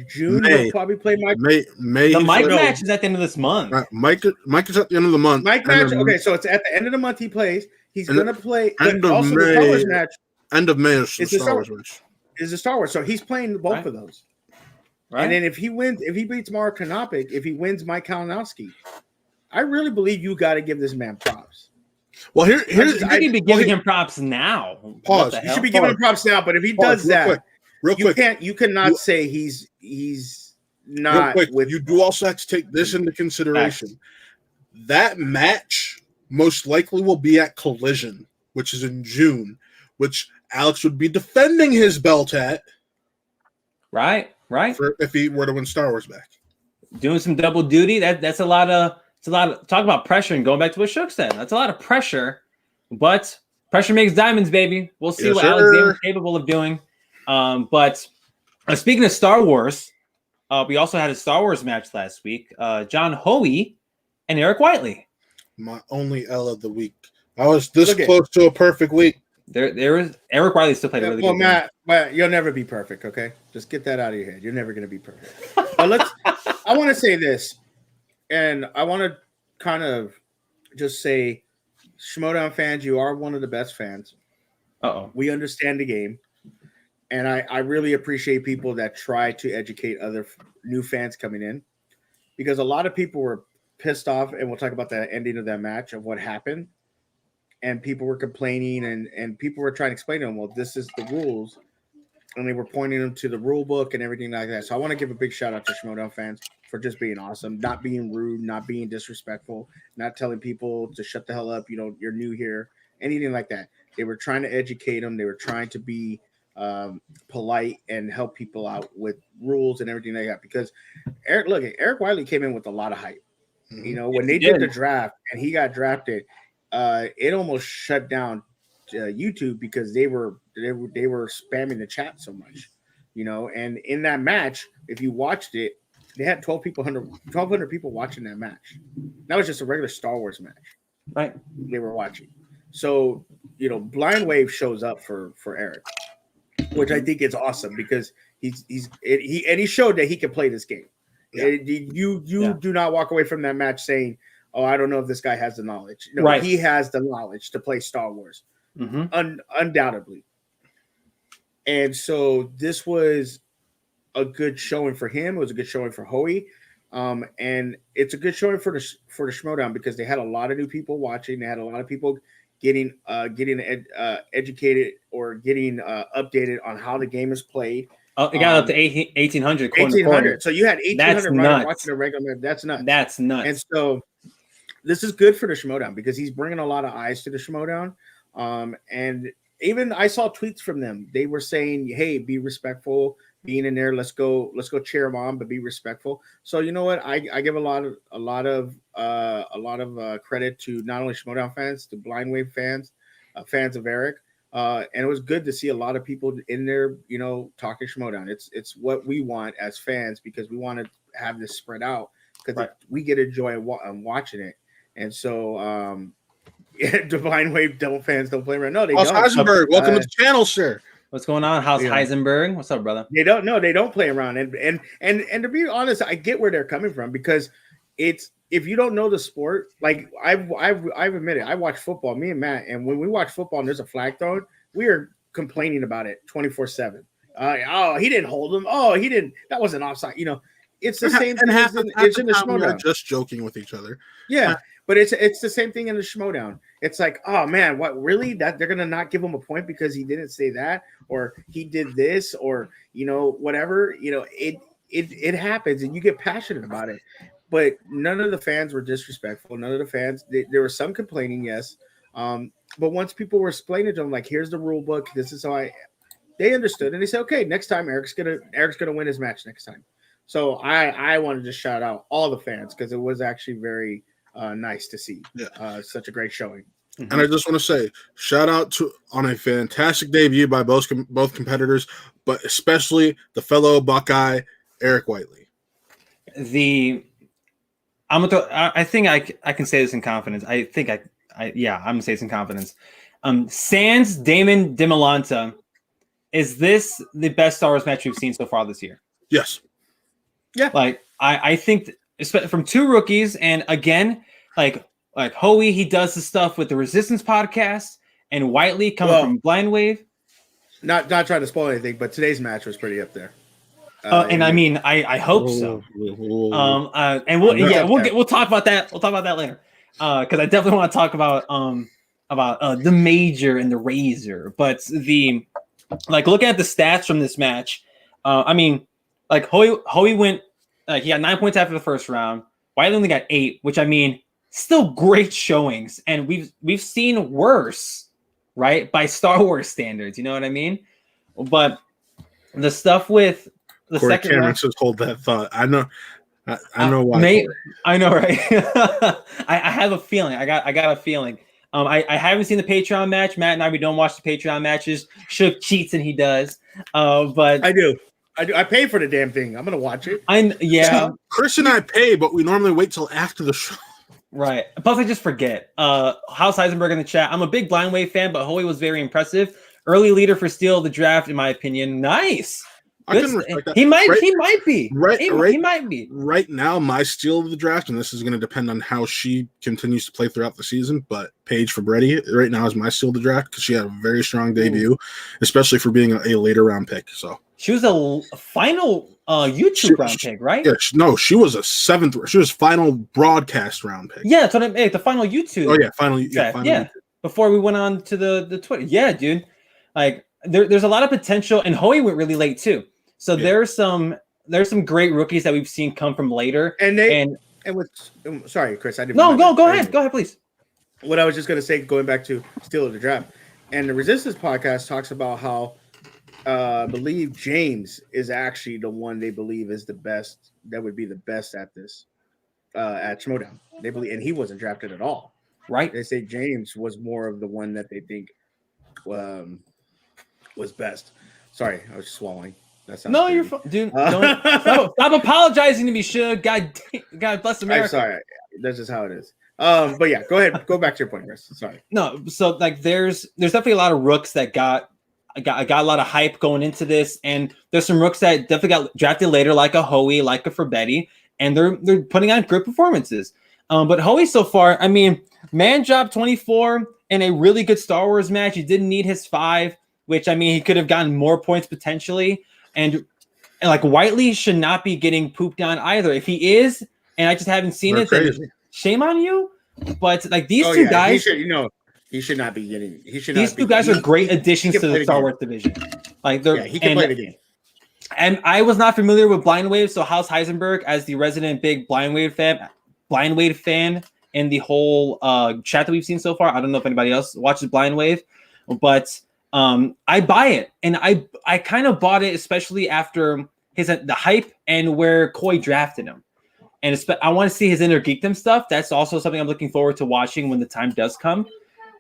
June. May. He'll probably play Mike. May. The Mike match is at the end of this month. Mike is at the end of the month. Mike match. Okay, so it's at the end of the month he plays. He's going to play. End of also, May. the Star Wars match. End of May is the Star Wars match. Is the Star Wars. So he's playing both of those. Right. And then if he beats Mara Konopik, if he wins Mike Kalinowski, I really believe you got to give this man props. Well, here's you should be giving him props now. Pause. You should be giving him props now, but if he does that, you cannot say he's not. You do also have to take this into consideration. That match most likely will be at Collision, which is in June, which Alex would be defending his belt at. Right. If he were to win Star Wars back. Doing some double duty, that's a lot of talk about pressure, and going back to what Shook said. That's a lot of pressure, but pressure makes diamonds, baby. We'll see what Alexander's capable of doing. But speaking of Star Wars, we also had a Star Wars match last week. John Hoey and Eric Whiteley. My only L of the week. I was this close to a perfect week. There was Eric Whiteley still played a really good game. Matt, you'll never be perfect, okay? Just get that out of your head. You're never going to be perfect. But I want to say this, and I want to kind of just say, Schmoedown fans, you are one of the best fans. We understand the game, and I really appreciate people that try to educate other new fans coming in, because a lot of people were pissed off, and we'll talk about the ending of that match, of what happened. And people were complaining, and people were trying to explain to them, well, this is the rules. And they were pointing them to the rule book and everything like that. So I want to give a big shout out to Schmoedown fans for just being awesome, not being rude, not being disrespectful, not telling people to shut the hell up, you're new here, anything like that. They were trying to educate them. They were trying to be polite and help people out with rules and everything like that. Because Eric Whiteley came in with a lot of hype. When they did the draft and he got drafted, it almost shut down YouTube, because they were spamming the chat so much, and in that match, if you watched it, they had 1,200 people watching that match. That was just a regular Star Wars match, right? They were watching. So, Blind Wave shows up for Eric, which I think is awesome, because he showed that he can play this game. Yeah. You do not walk away from that match saying, oh, I don't know if this guy has the knowledge. No, right. He has the knowledge to play Star Wars, undoubtedly. And so this was a good showing for him. It was a good showing for Hoey, and it's a good showing for the Schmoedown, because they had a lot of new people watching. They had a lot of people getting educated or getting updated on how the game is played. It got up to 1,800. 1,800. So you had 1,800 watching a regular. That's nuts. That's nuts. And so this is good for the Schmoedown, because he's bringing a lot of eyes to the Schmoedown. And even I saw tweets from them. They were saying, "Hey, be respectful. Being in there, let's go cheer him on, but be respectful." So you know what? I give a lot of credit to not only Schmoedown fans, to Blind Wave fans, fans of Eric. And it was good to see a lot of people in there, talking Schmoedown. It's what we want as fans, because we want to have this spread out, because we get a joy in watching it. And so, Divine Wave double fans don't play around. No, they don't. Heisenberg, welcome to the channel, sir. What's going on? How's Heisenberg? What's up, brother? They don't play around. And to be honest, I get where they're coming from, because it's, if you don't know the sport, like I've admitted, I watch football, me and Matt, and when we watch football and there's a flag thrown, we are complaining about it 24/7. Oh, he didn't hold him. Oh, he didn't. That wasn't offside. It's the same thing. It's in the Schmoedown. Just joking with each other. Yeah, but it's the same thing in the Schmoedown. It's like, oh man, what, really? That they're gonna not give him a point because he didn't say that, or he did this, or whatever. It happens, and you get passionate about it. But none of the fans were disrespectful. None of the fans. There was some complaining, yes, But once people were explaining to them, like, here's the rule book, this is how they understood, and they said, okay, next time Eric's gonna win his match next time. So I wanted to shout out all the fans because it was actually very nice to see such a great showing. And I just want to say, shout out on a fantastic debut by both competitors, but especially the fellow Buckeye Eric Whiteley. I think I can say this in confidence. I'm gonna say this in confidence. Sans Damon DeMolanta, is this the best Star Wars match we've seen so far this year? Yes. Yeah. Like I think from two rookies, and again, like Hoey, he does the stuff with the Resistance podcast, and Whiteley coming from Blind Wave. Not trying to spoil anything, but today's match was pretty up there. And I mean, I hope so. And we'll talk about that. We'll talk about that later. Because I definitely want to talk about the Major and the Razor. But looking at the stats from this match, I mean, like Hoey went, he got 9 points after the first round. Whiteley only got 8, which I mean, still great showings, and we've seen worse, right? By Star Wars standards, you know what I mean? But the stuff with the Corey second Cameron round, says hold that thought. I know why. I know, right? I have a feeling. I got a feeling. I haven't seen the Patreon match. Matt and we don't watch the Patreon matches. Shook cheats and he does. But I do. I pay for the damn thing. I'm gonna watch it. Chris and I pay, but we normally wait till after the show. Right. Plus, I just forget. House Heisenberg in the chat. I'm a big Blind Wave fan, but Hoey was very impressive. Early leader for Steal of the Draft, in my opinion. Nice. I can respect that. He might be. He might be. Right now, my Steal of the Draft, and this is going to depend on how she continues to play throughout the season, but Paige Fabretti right now is my Steal of the Draft because she had a very strong debut, especially for being a later round pick. So she was a final YouTube round pick, right? Yeah, she was a seventh. She was final broadcast round pick. Yeah, that's what I mean. The final YouTube. Oh yeah, final. Yeah, YouTube. Before we went on to the Twitter. Yeah, dude. Like there's a lot of potential, and Hoey went really late too. So there's some great rookies that we've seen come from later. Sorry, Chris, I didn't. No, go ahead. Go ahead, please. What I was just gonna say, going back to Steal of the Draft, and the Resistance podcast talks about how I believe James is actually the one they believe is the best. That would be the best at this at Schmoedown. They believe, and he wasn't drafted at all. Right? They say James was more of the one that they think was best. Sorry, I was swallowing. No, you're fine, dude. Stop apologizing to me, Shug. God bless America. I'm sorry. That's just how it is. But yeah, go ahead. Go back to your point, Chris. Sorry. No, so like there's definitely a lot of rooks that got a lot of hype going into this, and there's some rooks that definitely got drafted later, like a Hoey, like a Fabretti, and they're putting on good performances. But Hoey so far, I mean, man dropped 24 in a really good Star Wars match. He didn't need his 5, which I mean he could have gotten more points potentially. And like Whiteley should not be getting pooped on either. If he is, and I just haven't seen it, then shame on you. But like these two guys, he should not be getting. These two guys are great additions to the Star Wars division. Like he can play the game. And I was not familiar with Blind Wave, so House Heisenberg, as the resident big Blind Wave fan in the whole chat that we've seen so far. I don't know if anybody else watches Blind Wave, but I buy it, and I kind of bought it, especially after the hype and where Coy drafted him, and I want to see his inner geekdom stuff. That's also something I'm looking forward to watching when the time does come.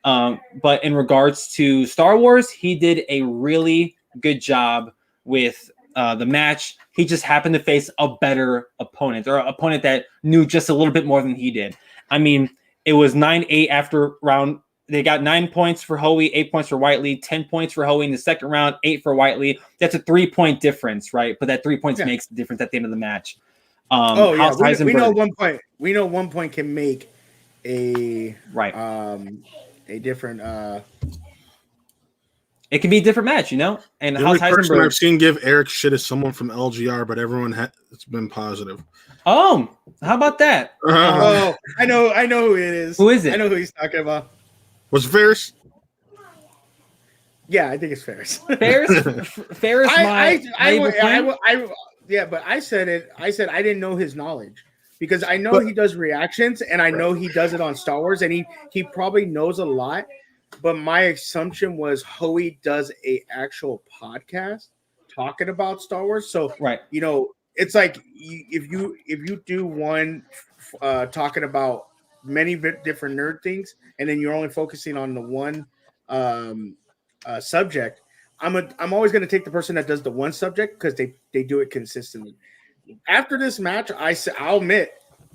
But in regards to Star Wars, he did a really good job with the match. He just happened to face a better opponent, or an opponent that knew just a little bit more than he did. I mean, it was 9-8 after round. They got 9 points for Hoey, 8 points for Whiteley, 10 points for Hoey in the second round, 8 for Whiteley. That's a 3-point difference, right? But that 3 points makes the difference at the end of the match. We know 1 point. We know 1 point can make a a different. It can be a different match, you know. And the only person I've seen give Eric shit is someone from LGR, but everyone it's been positive. Oh, how about that? Oh, I know who it is. Who is it? I know who he's talking about. Was it Ferris? Yeah, I think it's Ferris. Ferris. Yeah, but I said it. I said I didn't know his knowledge because I know he does reactions, and I know he does it on Star Wars, and he probably knows a lot. But my assumption was Hoey does a actual podcast talking about Star Wars. So Right. It's like if you do one talking about many different nerd things, and then you're only focusing on the one subject. I'm always going to take the person that does the one subject because they do it consistently. After this match, I'll admit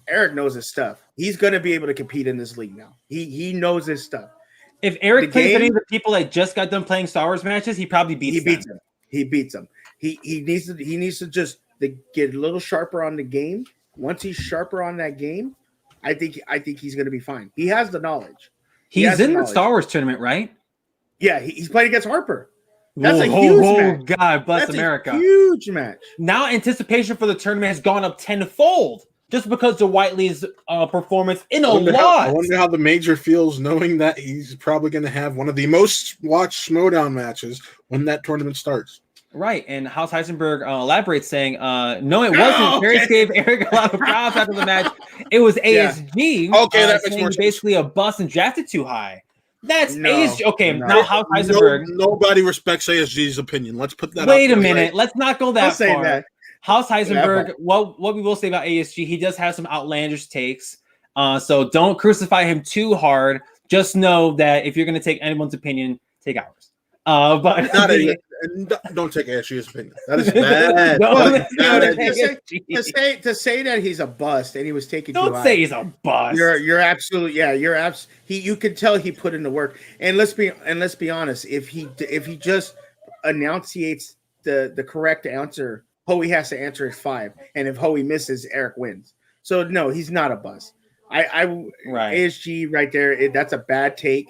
Eric knows his stuff. He's going to be able to compete in this league now. He knows his stuff. If Eric plays any of the people that just got done playing Star Wars matches, he probably beats them. He beats them. He needs to just get a little sharper on the game. Once he's sharper on that game, I think he's going to be fine. He has the knowledge. He's in the Star Wars tournament, right? Yeah, he's playing against Harper. That's a huge match. God bless America. A huge match. Now anticipation for the tournament has gone up tenfold just because of Whiteley's performance in a lot. I wonder how the major feels knowing that he's probably going to have one of the most watched Schmoedown matches when that tournament starts. Right, and House Heisenberg elaborates saying, no, it wasn't. Paris gave Eric a lot of props after the match. It was ASG. Okay, that makes more sense. Basically a bust and drafted too high. That's ASG. Okay, now House Heisenberg. Nobody respects ASG's opinion. Let's put that. Wait a minute. Let's not go that far. That. House Heisenberg. What we will say about ASG, he does have some outlandish takes. So don't crucify him too hard. Just know that if you're going to take anyone's opinion, take ours. But don't take ASG's opinion. That is bad. To say that he's a bust and he was taking. Don't say he's a bust. You're absolutely you can tell he put in the work. And let's be honest. If he just enunciates the correct answer, Hoey has to answer it 5, and if Hoey misses, Eric wins. So no, he's not a bust. ASG right there. That's a bad take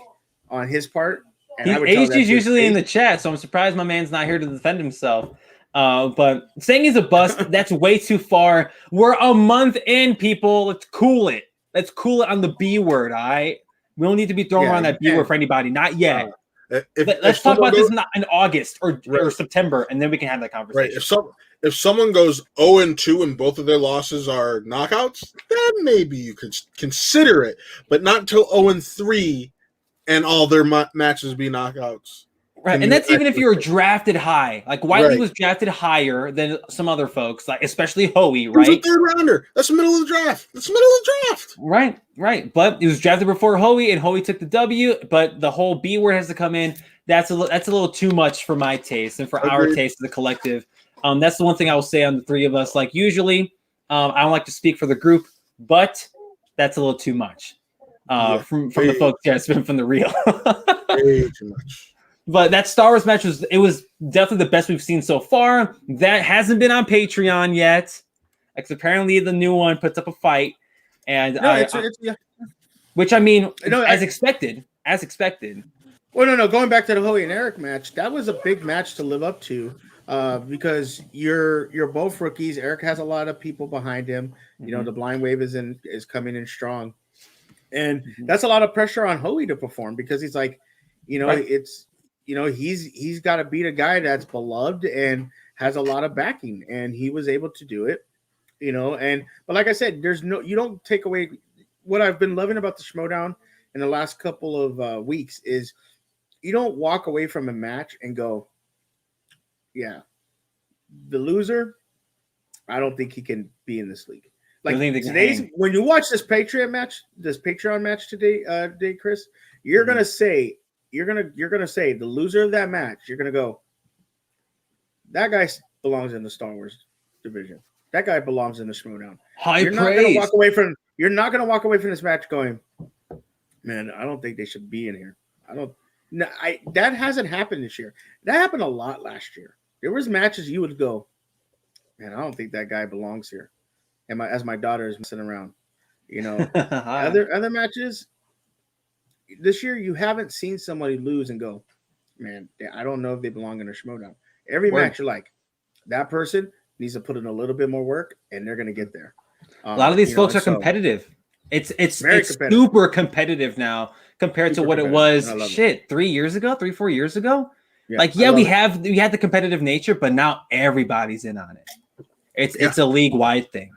on his part. ASG's usually in the chat, so I'm surprised my man's not here to defend himself. But saying he's a bust, that's way too far. We're a month in, people. Let's cool it. Let's cool it on the B word, all right? We don't need to be throwing around that B word for anybody. Not yet. Let's talk about this in August or September, and then we can have that conversation. Right. If someone goes 0-2 and both of their losses are knockouts, then maybe you could consider it, but not until 0-3 and all their matches be knockouts. Right, and that's even if you were drafted high. Like Whiteley was drafted higher than some other folks, like especially Hoey, right? He was a third rounder. That's the middle of the draft. Right. But he was drafted before Hoey, and Hoey took the W. But the whole B word has to come in. That's a little too much for my taste and for our taste as a collective. That's the one thing I will say on the three of us. Like usually, I don't like to speak for the group, but that's a little too much. From the folks, it's been from the real. Way too much. But that Star Wars match was definitely the best we've seen so far. That hasn't been on Patreon yet, because apparently the new one puts up a fight, and which I mean, as expected. Well, no. Going back to the Hoey and Eric match, that was a big match to live up to, because you're both rookies. Eric has a lot of people behind him. You know, the blind wave is coming in strong. And that's a lot of pressure on Hoey to perform, because he's like, he's got to beat a guy that's beloved and has a lot of backing, and he was able to do it, but like I said, you don't take away what I've been loving about the Schmoedown in the last couple of weeks is you don't walk away from a match and go, yeah, the loser, I don't think he can be in this league. Like when you watch this Patreon match today, Chris, you're gonna say the loser of that match. You're gonna go, that guy belongs in the Star Wars division. That guy belongs in the Schmoedown. You're not gonna walk away from this match going, man, I don't think they should be in here. That hasn't happened this year. That happened a lot last year. There was matches you would go, man, I don't think that guy belongs here. And as my daughter is messing around, other matches this year, you haven't seen somebody lose and go, man, I don't know if they belong in a Schmoedown. Every match, you're like, that person needs to put in a little bit more work, and they're going to get there. A lot of these folks are competitive. It's competitive. Super competitive now compared to what it was. 3 yeyears ago, 4 years ago. Yeah, we had the competitive nature, but now everybody's in on it. It's a league-wide thing.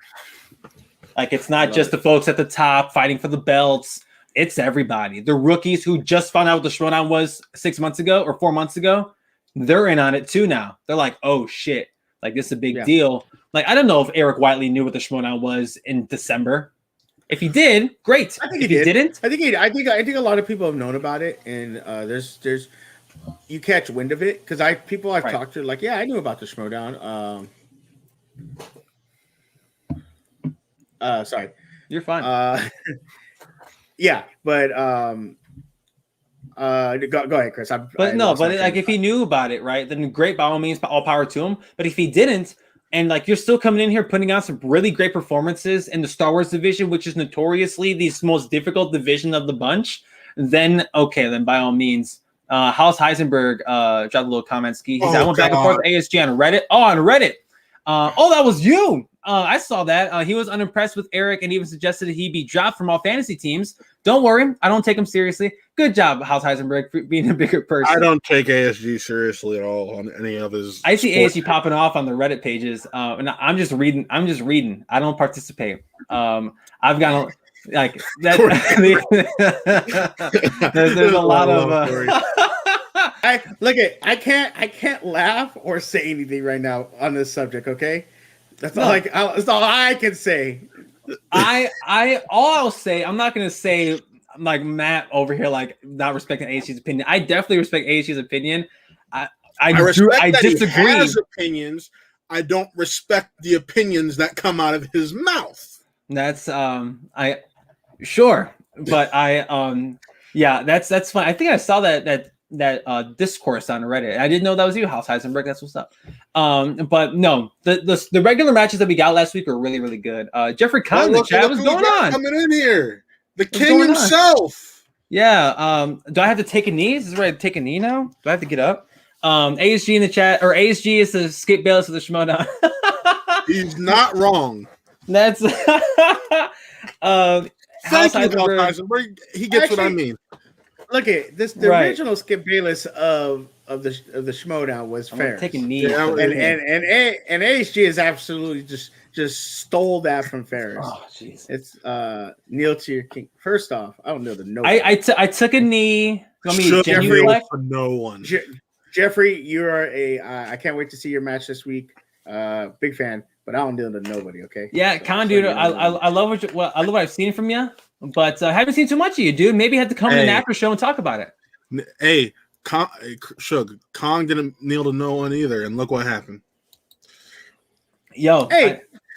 Like it's not just the folks at the top fighting for the belts. It's everybody. The rookies who just found out what the Schmoedown was 6 months ago or 4 months ago, they're in on it too now. They're like, oh shit, like this is a big deal. Like I don't know if Eric Whiteley knew what the Schmoedown was in December. If he did, great. I think if he didn't, I think a lot of people have known about it, and there's you catch wind of it because people I've talked to like, yeah, I knew about the Schmoedown. Sorry, you're fine. Yeah, but go ahead, Chris. Like if he knew about it, right, then great, by all means, all power to him. But if he didn't, and like you're still coming in here putting out some really great performances in the Star Wars division, which is notoriously the most difficult division of the bunch, then okay, then by all means, House Heisenberg dropped a little comment. He said, I went back and forth with ASG on Reddit. Oh, on Reddit. That was you. I saw that. He was unimpressed with Eric and even suggested that he be dropped from all fantasy teams. Don't worry, I don't take him seriously. Good job, House Heisenberg, for being a bigger person. I don't take ASG seriously at all on any of his. I see ASG popping off on the Reddit pages, and I'm just reading. I don't participate. I've got like that. there's a lot of. I can't laugh or say anything right now on this subject. Okay. That's all I can say. I'll say, I'm not gonna say like Matt over here, like not respecting ASG's opinion. I definitely respect ASG's opinion. I disagree. He has opinions. I don't respect the opinions that come out of his mouth. That's sure, but that's fine. I think I saw that discourse on Reddit. I didn't know that was you, House Heisenberg. That's what's up. But no, the regular matches that we got last week were really, really good. Jeffrey Conn in the chat, what's going on? Coming in here, the king himself. Yeah. Do I have to take a knee? Is this where I take a knee now? Do I have to get up? ASG in the chat, or ASG is the Skip Bayless of the Schmoedown. He's not wrong. That's Thank you, Heisenberg. He gets what I mean. Look at this. The original Skip Bayless of the Schmoedown was Ferris. Taking knee, and ASG is absolutely just stole that from Ferris. Oh jeez, it's kneel to your king. First off, I don't know the no. I took a knee. Jeffrey for no one. Jeffrey, you are I can't wait to see your match this week. Big fan, but I don't deal to nobody. Okay. Yeah, Con, dude. I love I love what I've seen from you. But I haven't seen too much of you, dude. Maybe you have to come in an after show and talk about it. Hey, Shug, Kong didn't kneel to no one either, and look what happened. Yo,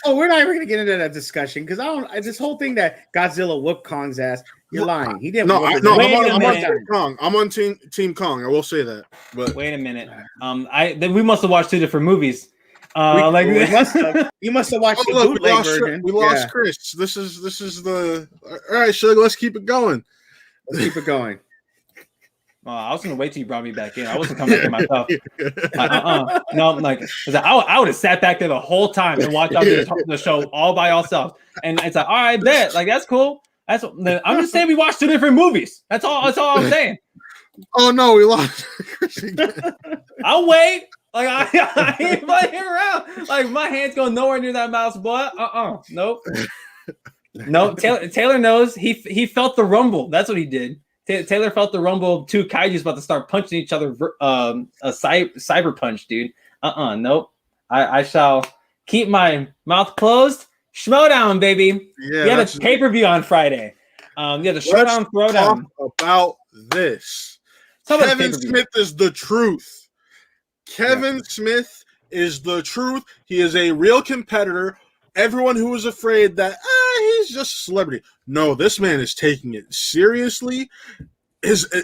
we're not even gonna get into that discussion because this whole thing that Godzilla whooped Kong's ass. You're lying. He didn't. I'm on Team Kong. I'm on Team Kong. I will say that. But wait a minute. Then we must have watched two different movies. You must have watched the bootleg version. We lost Chris. This is the all right, Shug. Let's keep it going. Let's keep it going. I was gonna wait till you brought me back in. I wasn't coming back in myself. No, like I would have sat back there the whole time and watched the show all by ourselves. And it's like, all right, bet. Like that's cool. I'm just saying we watched two different movies. That's all I'm saying. Oh no, we lost Chris again. I'll wait. Like I ain't playing around. Like my hands go nowhere near that mouse, boy. Nope. No. Taylor knows. He felt the rumble. That's what he did. Taylor felt the rumble. Two kaiju's about to start punching each other. A cyber punch, dude. Nope. I shall keep my mouth closed. Schmoedown, baby. Yeah, we had a pay-per-view on Friday. Yeah, the Schmoedown Throwdown. About this. Kevin Smith is the truth. Kevin Smith is the truth. He is a real competitor. Everyone who was afraid that he's just a celebrity. No, this man is taking it seriously. I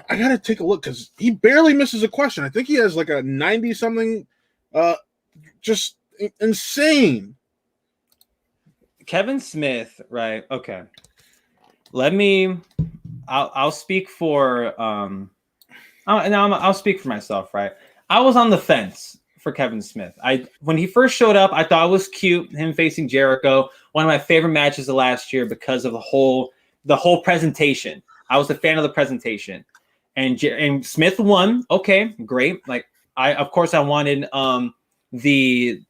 gotta take a look because he barely misses a question. I think he has like a 90-something. Just insane. Kevin Smith, right? Okay. I'll speak for I'll speak for myself, right? I was on the fence for Kevin Smith. When he first showed up, I thought it was cute, him facing Jericho. One of my favorite matches of last year because of the whole presentation. I was a fan of the presentation, and Smith won. Okay, great. Like I wanted the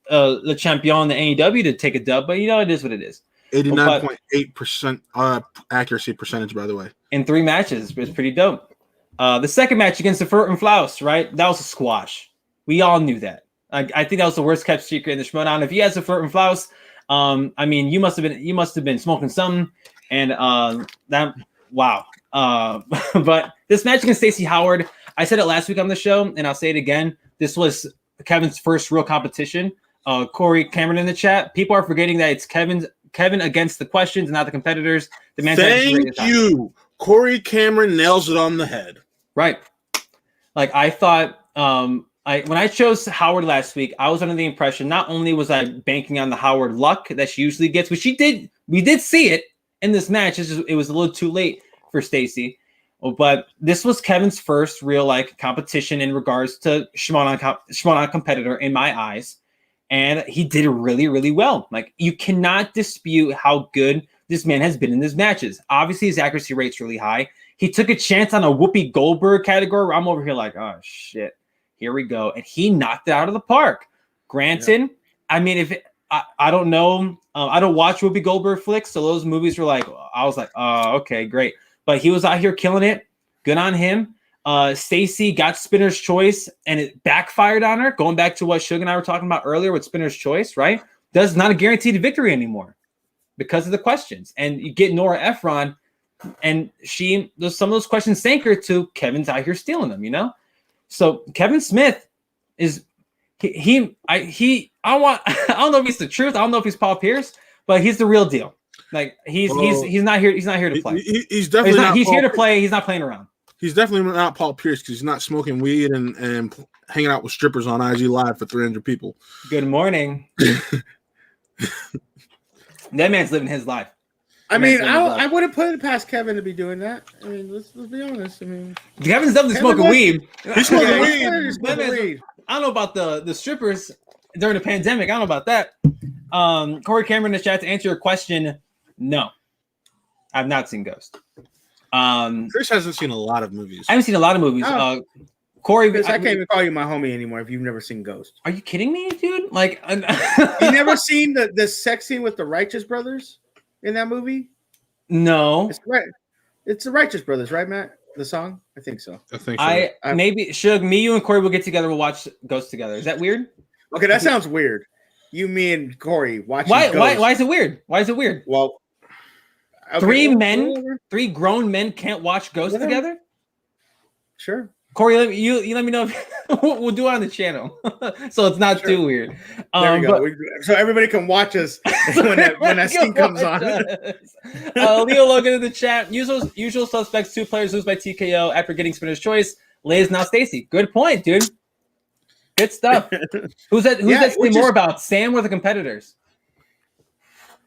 champion, the AEW, to take a dub, but it is what it is. 89.8% accuracy percentage, by the way. In 3 matches. It's pretty dope. The second match against the Furt and Flaus, right? That was a squash. We all knew that. I think that was the worst kept secret in the Schmoedown. If you had the Furt and Flaus, I mean, you must have been smoking something. And wow. But this match against Stacey Howard, I said it last week on the show, and I'll say it again. This was Kevin's first real competition. Corey Cameron in the chat. People are forgetting that it's Kevin against the questions and not the competitors. The man. Thank you. Corey Cameron nails it on the head. Right. Like I thought, when I chose Howard last week, I was under the impression not only was I banking on the Howard luck that she usually gets, which she did. We did see it in this match. It was a little too late for Stacey. But this was Kevin's first real competition in regards to Schmoedown competitor in my eyes. And he did really, really well. Like, you cannot dispute how good this man has been in his matches. Obviously, his accuracy rate's really high. He took a chance on a Whoopi Goldberg category where I'm over here like, oh, shit, here we go. And he knocked it out of the park. Granted, I mean, I don't know. I don't watch Whoopi Goldberg flicks, so those movies were like, I was like, oh, okay, great. But he was out here killing it. Good on him. Stacey got Spinner's Choice, and it backfired on her. Going back to what Suge and I were talking about earlier with Spinner's Choice, right? That's not a guaranteed victory anymore because of the questions. And you get Nora Ephron, and some of those questions sank her to Kevin's out here stealing them, you know? So Kevin Smith is I don't know if he's the truth. I don't know if he's Paul Pierce, but he's the real deal. Like he's not here. He's not here to play. He's definitely he's here to play. He's not playing around. He's definitely not Paul Pierce because he's not smoking weed and hanging out with strippers on IG Live for 300 people. Good morning. That man's living his life. I mean, I wouldn't put it past Kevin to be doing that. I mean, let's be honest. I mean, Kevin's definitely smoking weed. He's smoking weed. I don't know about the strippers during the pandemic. I don't know about that. Corey Cameron in the chat, to answer your question, no, I've not seen Ghost. Chris hasn't seen a lot of movies. I haven't seen a lot of movies. Corey, Chris, I can't even call you my homie anymore if you've never seen Ghost. Are you kidding me, dude? Like, you never seen the sex scene with the Righteous Brothers in that movie? No, it's the Righteous Brothers, right, Matt? The song? I think so. I think so. Maybe Suge, me, you, and Corey will get together. We'll watch Ghost together. Is that weird? Okay, that sounds weird. You, me, and Corey watching. Why is it weird? Why is it weird? Well, okay, three grown men can't watch Ghost together. Sure, Corey, you let me know. We'll do it on the channel, so it's not too weird. There we go. So everybody can watch us when that scene comes on. Leo Logan in the chat. Usual suspects. 2 players lose by TKO after getting Spinner's Choice. Liz, now Stacey. Good point, dude. Good stuff. Who's that saying more about? Sam or the competitors?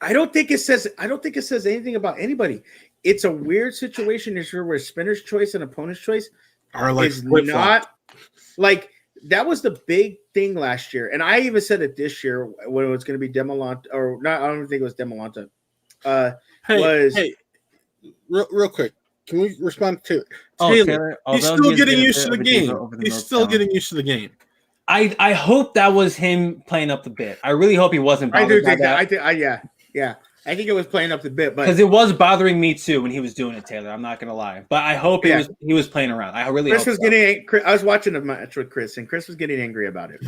I don't think it says anything about anybody. It's a weird situation where Spinner's Choice and Opponent's Choice are like not like that was the big thing last year, and I even said it this year when it was going to be Demolanta or not. I don't think it was Demolanta. Hey, real quick, can we respond to Taylor? He's still getting used to the game. He's still getting used to the game. I hope that was him playing up the bit. I really hope he wasn't. I do think that. Yeah. I think it was playing up the bit, but because it was bothering me too when he was doing it, Taylor. I'm not gonna lie, but I hope he was playing around. I really. Chris was getting. I was watching a match with Chris, and Chris was getting angry about it.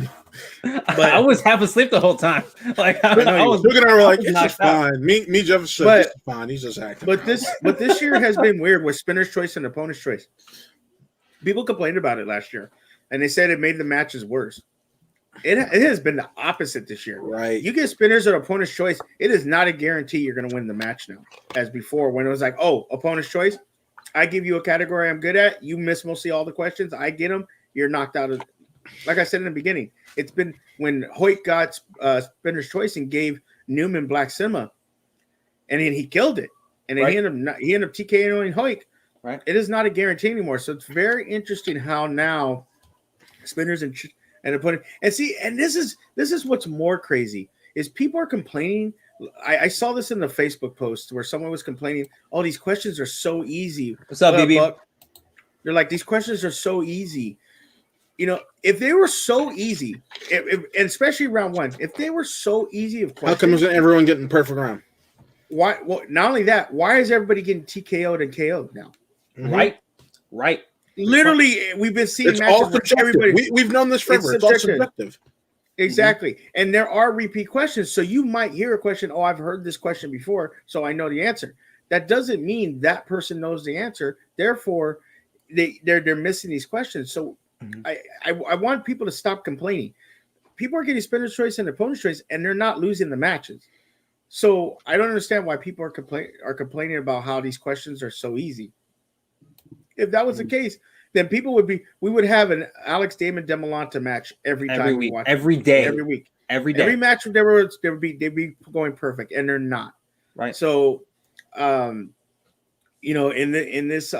But I was half asleep the whole time. Like I was looking at her like it's just fine. Me, Jefferson, it's fine. He's just acting. But this year has been weird with Spinner's Choice and Opponent's Choice. People complained about it last year, and they said it made the matches worse. It has been the opposite this year. Right. You get Spinners or Opponent's Choice, it is not a guarantee you're going to win the match now. As before, when it was like, oh, Opponent's Choice, I give you a category I'm good at. You miss mostly all the questions. I get them. You're knocked out of. Like I said in the beginning, it's been when Hoyt got Spinner's Choice and gave Newman Black Cinema, and then he killed it. And then he ended up TKOing Hoyt. Right. It is not a guarantee anymore. So it's very interesting how now Spinners and opponent and see, and this is what's more crazy is people are complaining. I saw this in the Facebook post where someone was complaining, oh, these questions are so easy. What's up, baby? They're like, these questions are so easy. You know, if they were so easy, and especially round 1, if they were so easy of questions, how come isn't everyone getting perfect round? why? Well, not only that, why is everybody getting TKO'd and KO'd now? Right. Literally, we've been seeing It's matches all where subjective. everybody. We've known this forever. It's all subjective. Exactly. And there are repeat questions. So you might hear a question, oh, I've heard this question before, so I know the answer. That doesn't mean that person knows the answer. Therefore, they're missing these questions. So I want people to stop complaining. People are getting spinner's choice and opponent's choice, and they're not losing the matches. So I don't understand why people are complaining about how these questions are so easy. If that was the case, then we would have an Alex Damon Demalanta match every time we watch every day, every week, every day. Every match they'd be going perfect, and they're not. Right. So, in this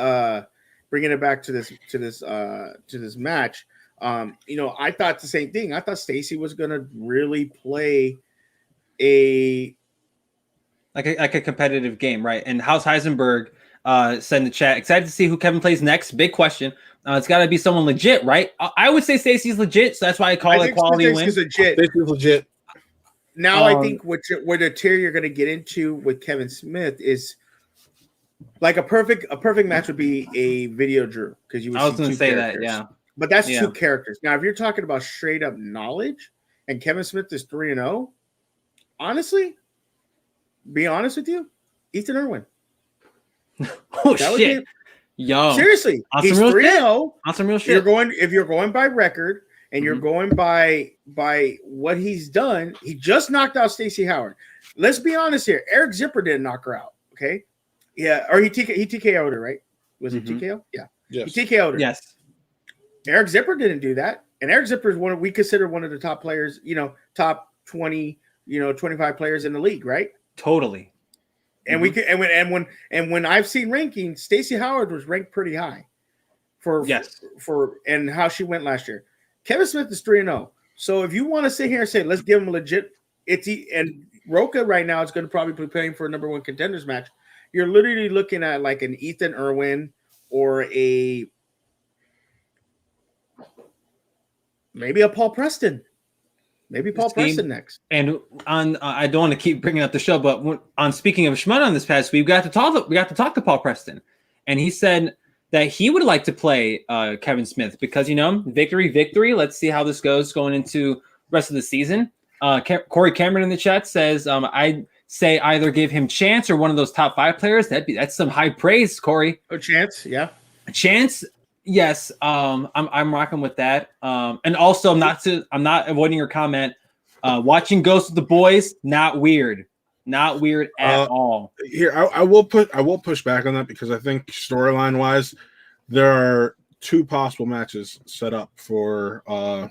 bringing it back to this match, I thought the same thing. I thought Stacy was going to really play like a competitive game, right? And House Heisenberg said in the chat, excited to see who Kevin plays next. Big question. It's got to be someone legit, right? I would say Stacy's legit, so that's why I call it quality win. Legit. Stacy's legit. Now I think what the tier you're going to get into with Kevin Smith is like a perfect match would be a video Drew, because you would. I was going to say characters. That, yeah. But that's two characters. Now, if you're talking about straight up knowledge, and Kevin Smith is 3-0, honestly, be honest with you, Ethan Irwin. Oh shit! Yo, seriously, he's 3-0. On some real shit. If you're going by record and you're going by what he's done, he just knocked out Stacey Howard. Let's be honest here. Eric Zipper didn't knock her out. Okay, yeah, or he TKO'd her, right? Was it TKO? Yeah, yes. He TKO'd her. Yes. Eric Zipper didn't do that, and Eric Zipper is we consider one of the top players, top 20, 25 players in the league, right? Totally. And when I've seen rankings, Stacey Howard was ranked pretty high for how she went last year. Kevin Smith is 3-0. So if you want to sit here and say, let's give him a legit, and Roca right now is going to probably be playing for a number one contenders match. You're literally looking at like an Ethan Irwin or maybe a Paul Preston. Maybe Paul Preston next. And on, I don't want to keep bringing up the show, but on speaking of Schmoedown this past week, we got to talk to Paul Preston, and he said that he would like to play Kevin Smith because victory. Let's see how this goes going into the rest of the season. Corey Cameron in the chat says, I'd say either give him Chance or one of those top 5 players. That's some high praise, Corey. Oh, Chance, yeah, Chance. Yes, I'm rocking with that. And also, I'm not avoiding your comment. Watching Ghost with the boys, not weird at all. Here, I will push back on that because I think storyline wise, there are 2 possible matches set up for. I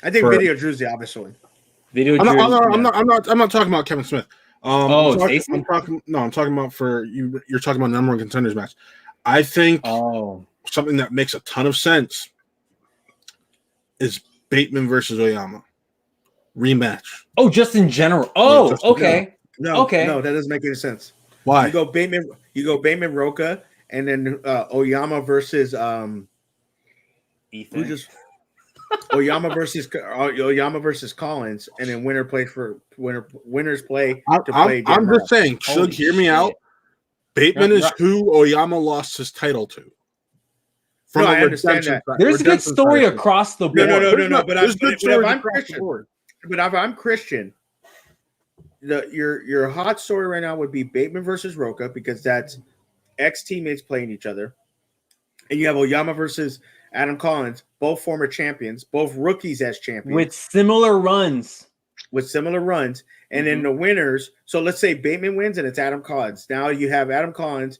think Video Drew's the obvious one. I'm not talking about Kevin Smith. I'm talking about for you. You're talking about number one contenders match. I think. Something that makes a ton of sense is Bateman versus Oyama rematch. Oh, just in general. Oh, okay. No, that doesn't make any sense. Why? You go Bateman Roca, and then Oyama versus Ethan. Oyama versus Collins, and then winners play to play. I'm just saying, Shug, hear me out. Bateman is who Oyama lost his title to. No, I understand that. There's a good story across the board. No. But if I'm Christian, your hot story right now would be Bateman versus Roca because that's ex-teammates playing each other, and you have Oyama versus Adam Collins, both former champions, both rookies as champions with similar runs, and then the winners. So let's say Bateman wins and it's Adam Collins. Now you have Adam Collins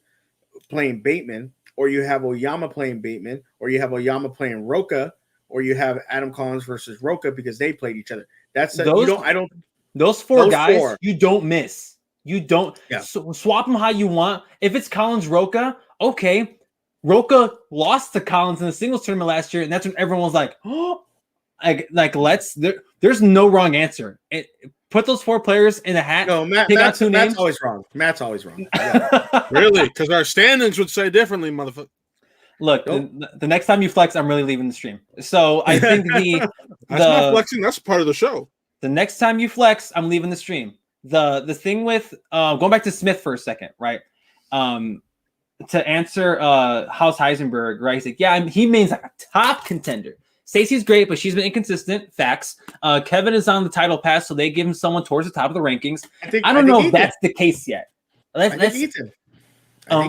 playing Bateman. Or you have Oyama playing Bateman, or you have Oyama playing Roca, or you have Adam Collins versus Roca because they played each other. Those four guys. You don't miss. You don't swap them how you want. If it's Collins Roca, okay. Roca lost to Collins in the singles tournament last year, and that's when everyone was like, "Oh, there's no wrong answer." Put those 4 players in a hat. No, Matt's always wrong. Matt's always wrong. Yeah. Really? Because our standings would say differently, motherfucker. Look, the next time you flex, I'm really leaving the stream. So I think that's not flexing. That's part of the show. The next time you flex, I'm leaving the stream. the thing with going back to Smith for a second, right? To answer House Heisenberg, right? He's like, yeah, he means like a top contender. Stacey's great, but she's been inconsistent. Facts. Kevin is on the title pass, so they give him someone towards the top of the rankings. I don't know if that's the case yet. I think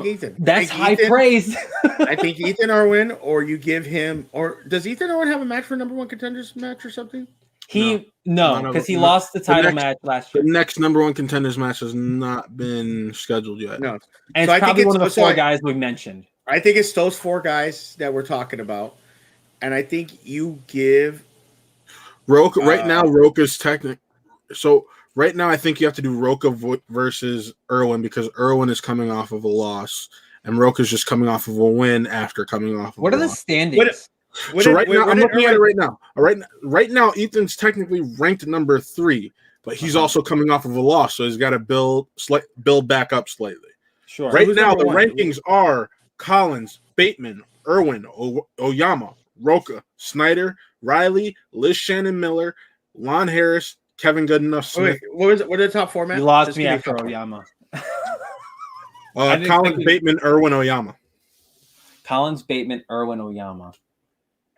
Ethan. That's high praise. I think Ethan Irwin, or you give him, or does Ethan Irwin have a match for number one contenders match or something? No, because he lost the title match last year. The next number one contenders match has not been scheduled yet. No, and it's probably one of the four guys we mentioned. I think it's those four guys that we're talking about, and I think you give Roka right now. Roka's technical. So right now, I think you have to do Roka versus Irwin because Irwin is coming off of a loss, and Roka's just coming off of a win after coming off. What are the standings? So right now, I'm looking at it right now. Right now, Ethan's technically ranked number 3, but he's also coming off of a loss, so he's got to build back up slightly. Sure. Right now, the rankings are Collins, Bateman, Irwin, Oyama, Roka, Snyder, Riley, Liz Shannon Miller, Lon Harris, Kevin Goodenough Smith. What are the top 4, man? You lost me after Oyama. Collins, Bateman, Irwin, Oyama. Collins, Bateman, Irwin, Oyama.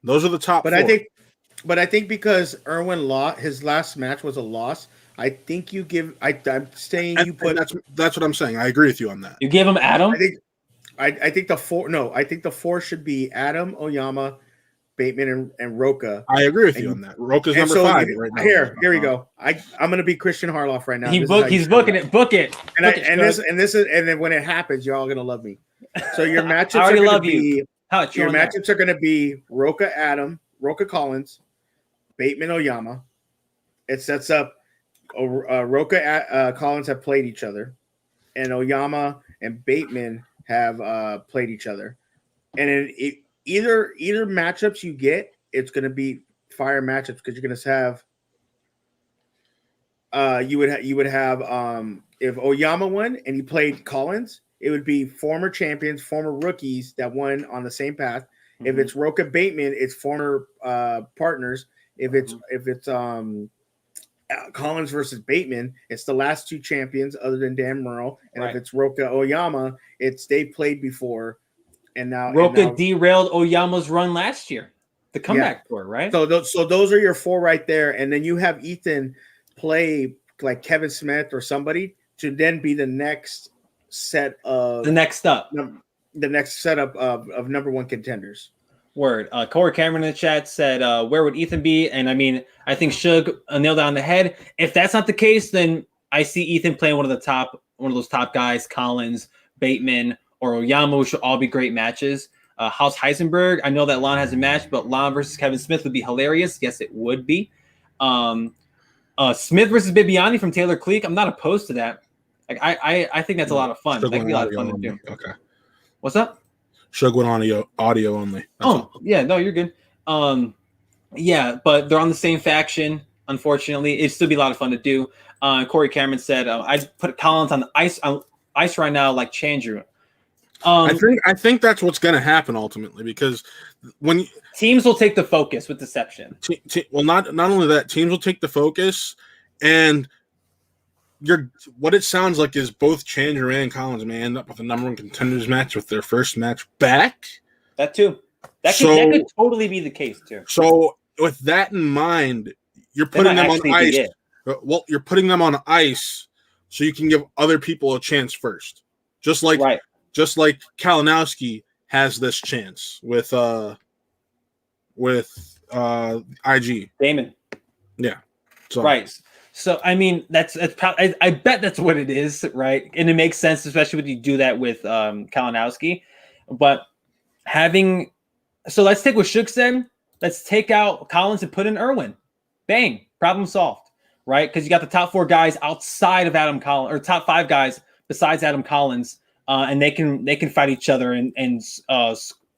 Those are the top 4. I think because Irwin his last match was a loss. I think you give. I'm saying you put. That's what I'm saying. I agree with you on that. You give him Adam. I think the 4. No, I think the 4 should be Adam, Oyama, Bateman, and Roka. I agree with you on that. Roka's number 5 right now. Here we go. I'm gonna be Christian Harloff right now. He's booking it. Book it. And then when it happens, you're all gonna love me. So your matchups are gonna be. Your matchups are going to be Roka Adam, Roka Collins, Bateman Oyama. It sets up Roka Collins have played each other, and Oyama and Bateman have played each other. And in either matchups you get, it's going to be fire matchups because you're going to have you would have if Oyama won and he played Collins. It would be former champions, former rookies that won on the same path. Mm-hmm. If it's Roka Bateman, it's former partners. If it's Collins versus Bateman, it's the last 2 champions other than Dan Merrell. And if it's Roka Oyama, it's they played before. And now Roka derailed Oyama's run last year, the comeback tour, right? So those are your 4 right there. And then you have Ethan play like Kevin Smith or somebody to then be the next set of the next setup of number 1 contenders. Word. Corey Cameron in the chat said, where would Ethan be? And I mean, I think Suge nailed it on the head. If that's not the case, then I see Ethan playing one of those top guys, Collins, Bateman, or Oyama, which should all be great matches. House Heisenberg, I know that Lon has a match, but Lon versus Kevin Smith would be hilarious. Yes, it would be. Smith versus Bibiani from Taylor Clique, I'm not opposed to that. Like I think that's a lot of fun. That'd be a lot of fun to do. Okay. What's up? Should go on audio only. Yeah, no, you're good. Yeah, but they're on the same faction. Unfortunately, it'd still be a lot of fun to do. Corey Cameron said, "I'd put Collins on the ice right now, like Chandru." I think that's what's going to happen ultimately because when teams will take the focus with deception. Well, not only that, teams will take the focus and. What it sounds like is both Chandru and Collins may end up with a number 1 contenders match with their first match back. That too. That could totally be the case too. So with that in mind, you're putting them on ice. Well, you're putting them on ice so you can give other people a chance first. Just like Kalinowski has this chance with IG. Damon. Yeah. So. Right. So, I mean, that's probably, I bet that's what it is, right? And it makes sense, especially when you do that with Kalinowski. But so let's take what Shook said. Let's take out Collins and put in Irwin. Bang, problem solved, right? Because you got the top 4 guys outside of Adam Collins, or top 5 guys besides Adam Collins, and they can fight each other and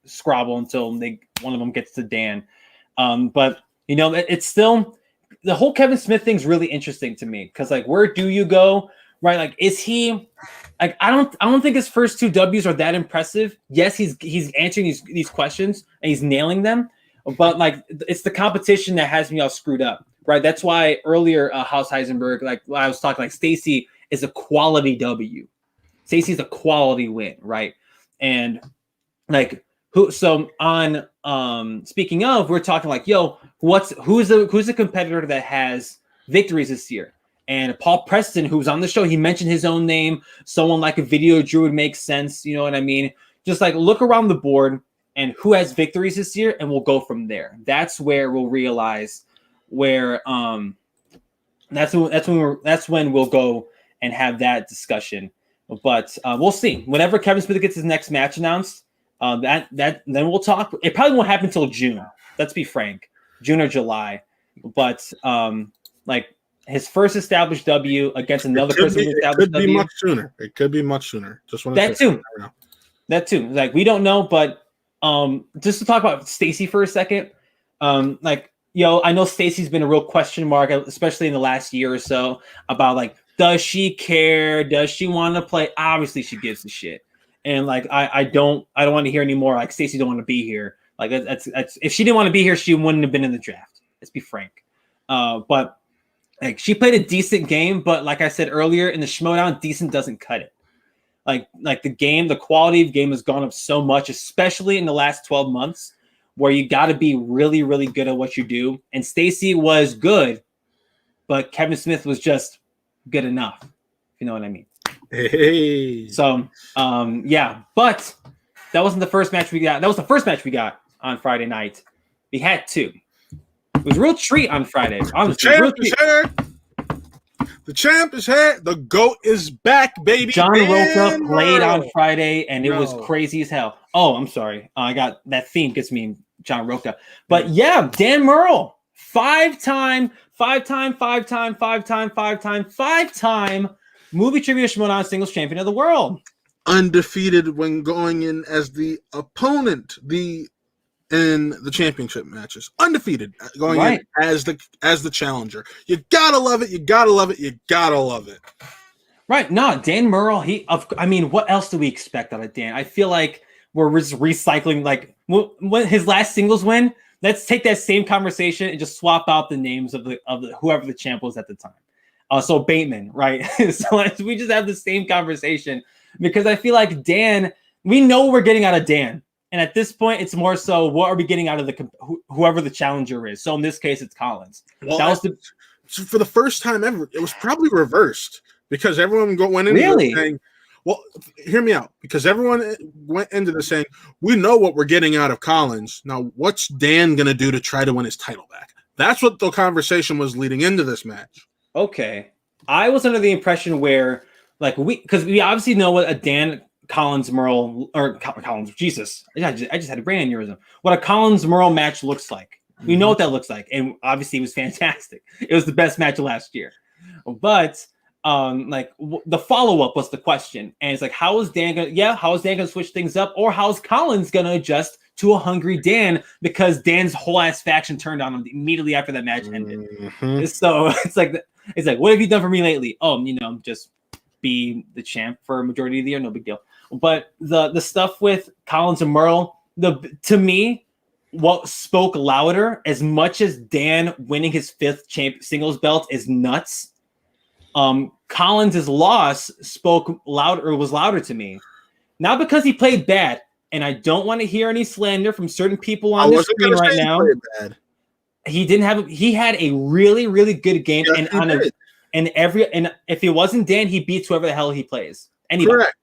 scrabble until one of them gets to Dan. But you know, it's still. The whole Kevin Smith thing's really interesting to me because, like, where do you go, right? Like, is he like? I don't think his first 2 W's are that impressive. Yes, he's answering these questions and he's nailing them, but like, it's the competition that has me all screwed up, right? That's why earlier House Heisenberg, like I was talking, like Stacy is a quality W. Stacy's a quality win, right? And like so on speaking of, we're talking like, yo, who's the competitor that has victories this year? And Paul Preston, who was on the show, he mentioned his own name. Someone like a Video Drew would make sense. You know what I mean? Just like look around the board and who has victories this year, and we'll go from there. That's where we'll realize where that's when we'll go and have that discussion. But we'll see. Whenever Kevin Smith gets his next match announced, then we'll talk. It probably won't happen until June. Let's be frank, June or July. But like his first established W against another person who established W. It could be much sooner. It could be much sooner. Just want that too. That too. Like we don't know, but just to talk about Stacy for a second, like I know Stacy's been a real question mark, especially in the last year or so, about like, does she care? Does she want to play? Obviously, she gives a shit. And like I don't want to hear anymore. Like Stacy don't want to be here. Like that's if she didn't want to be here, she wouldn't have been in the draft. Let's be frank. But like she played a decent game, but like I said earlier in the Schmoedown, decent doesn't cut it. Like the quality of the game has gone up so much, especially in the last 12 months, where you got to be really, really good at what you do. And Stacy was good, but Kevin Smith was just good enough. If you know what I mean. Hey. So, yeah, but that wasn't the first match we got. That was the first match we got on Friday night. We had two. It was a real treat on Friday. Honestly, the champ is here. The GOAT is back, baby. John Roca played on Friday, and it was crazy as hell. Oh, I'm sorry. I got that theme gets me John Roca. But yeah, Dan Merrell, five-time movie trivia Schmoedown singles champion of the world. Undefeated when going in as the opponent, in the championship matches. Undefeated going in as the challenger. You gotta love it. You gotta love it. You gotta love it. Right. No, Dan Merrell, I mean, what else do we expect out of Dan? I feel like we're recycling, like when his last singles win, let's take that same conversation and just swap out the names of the whoever the champ was at the time. So Bateman, right? So we just have the same conversation because I feel like Dan, we know what we're getting out of Dan. And at this point, it's more so what are we getting out of whoever the challenger is. So in this case, it's Collins. Well, that was for the first time ever. It was probably reversed because everyone went into it saying, well, hear me out. Because everyone went into this saying, we know what we're getting out of Collins. Now, what's Dan going to do to try to win his title back? That's what the conversation was leading into this match. Okay. I was under the impression where, like, because we obviously know what a Dan Collins Merrell or Collins, Jesus, I just had a brain aneurysm. What a Collins Merrell match looks like. We know what that looks like, and obviously it was fantastic. It was the best match of last year. But the follow up was the question, and it's like, how is Dan gonna switch things up, or how's Collins gonna adjust to a hungry Dan because Dan's whole ass faction turned on him immediately after that match ended. Mm-hmm. So it's like, what have you done for me lately? Oh, just be the champ for a majority of the year, no big deal. But the stuff with Collins and Merrell, to me, what spoke louder, as much as Dan winning his 5th singles belt is nuts, Collins' loss was louder to me. Not because he played bad, and I don't want to hear any slander from certain people on the screen right now. He had a really, really good game, yes, and if it wasn't Dan, he beats whoever the hell he plays. Anybody. Correct.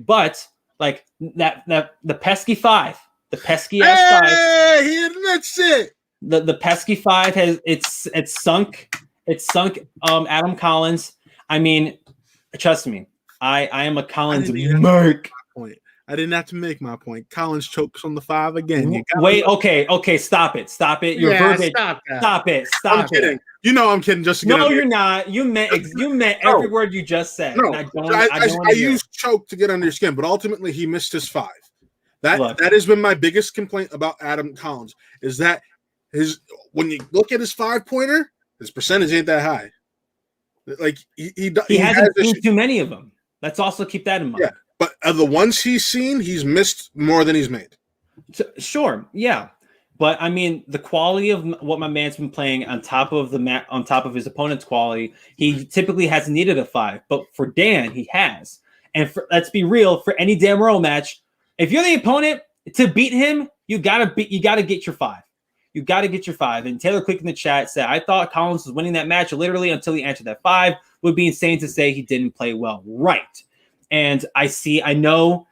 But like the pesky 5, the pesky ass 5. Hey, he admits it. The pesky 5 has it's sunk Adam Collins. I mean, trust me, I am a Collins merc. I didn't have to make my point. Collins chokes on the 5 again. Okay, stop it. Your verbiage. Stop it. I'm kidding. You know I'm kidding. Just to no, you're not. You meant every word you just said. No, I used choke to get under your skin, but ultimately he missed his 5. That has been my biggest complaint about Adam Collins is that when you look at his 5-pointer, his percentage ain't that high. Like he hasn't seen too many of them. Let's also keep that in mind. Yeah, but of the ones he's seen, he's missed more than he's made. Sure, yeah. But I mean, the quality of what my man's been playing on top of on top of his opponent's quality, he typically hasn't needed a 5. But for Dan, he has. And let's be real, for any Dan Merrell match, if you're the opponent, to beat him, you gotta get your 5. You got to get your 5. And Taylor clicked in the chat said, I thought Collins was winning that match literally until he answered that 5. Would be insane to say he didn't play well. Right. And I know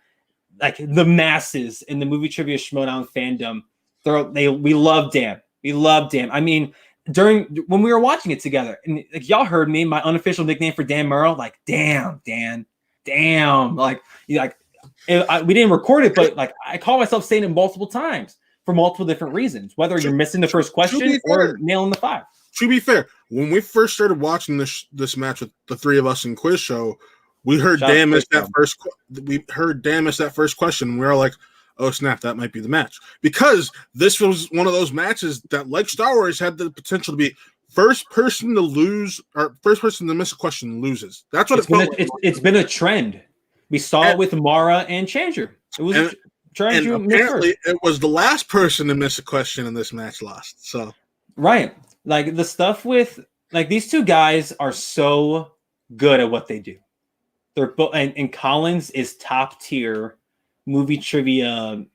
like the masses in the movie trivia Schmoedown fandom, we love Dan. We love Dan. I mean, when we were watching it together, and like y'all heard me, my unofficial nickname for Dan Merrell, like, damn, Dan, damn. Like we didn't record it, but like I call myself saying it multiple times for multiple different reasons, whether you're missing the first question or nailing the 5. To be fair, when we first started watching this match with the 3 of us in Quiz Show, we heard Dan miss that first. We heard Dan miss that first question. And we were like, "Oh snap, that might be the match," because this was one of those matches that, like Star Wars, had the potential to be first person to lose or first person to miss a question loses. That's what it's been a trend. We saw it with Mara and Changer. It was a trend. And apparently, it was the last person to miss a question in this match lost. So right, like the stuff with like these 2 guys are so good at what they do. They're both, and Collins is top tier movie trivia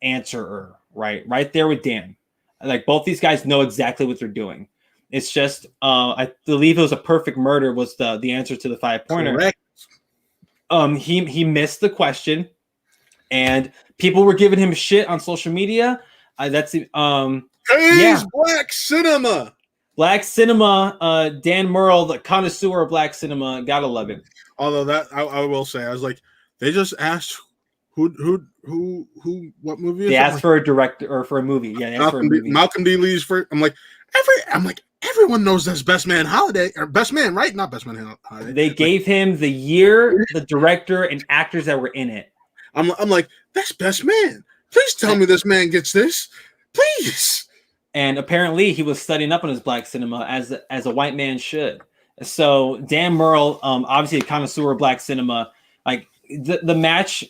answerer, right there with Dan. Like both these guys know exactly what they're doing. It's just, I believe it was A Perfect Murder was the answer to the 5-pointer. Correct. He missed the question, and people were giving him shit on social media. Black Cinema. Black Cinema, Dan Merrell, the connoisseur of Black Cinema, gotta love it. Although that I will say, I was like, they just asked who what movie is they it? asked for a director or for a movie. Yeah, they asked for a movie. Malcolm D. Lee's first. I'm like everyone knows that's Best Man Holiday or Best Man, right? Not Best Man Holiday. They gave him the year, the director, and actors that were in it. I'm like, that's Best Man. Please tell me this man gets this, please. And apparently, he was studying up on his Black Cinema as a white man should. So Dan Merrell, obviously a connoisseur of Black Cinema, like the match.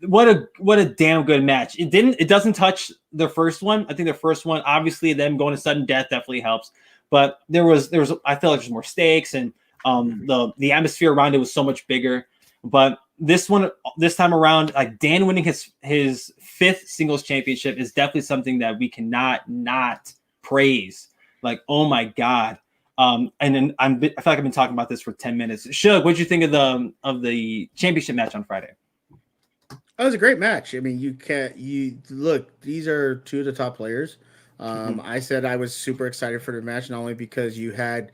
What a damn good match. It doesn't touch the first one. I think the first one, obviously, them going to sudden death definitely helps. But there was I felt like there's more stakes, and the atmosphere around it was so much bigger. But this time around, like Dan winning his 5th singles championship is definitely something that we cannot not praise. Like, oh my God. And then I feel like I've been talking about this for 10 minutes. Shug, what'd you think of the championship match on Friday? That was a great match. I mean, you look, these are 2 of the top players. I said I was super excited for the match, not only because you had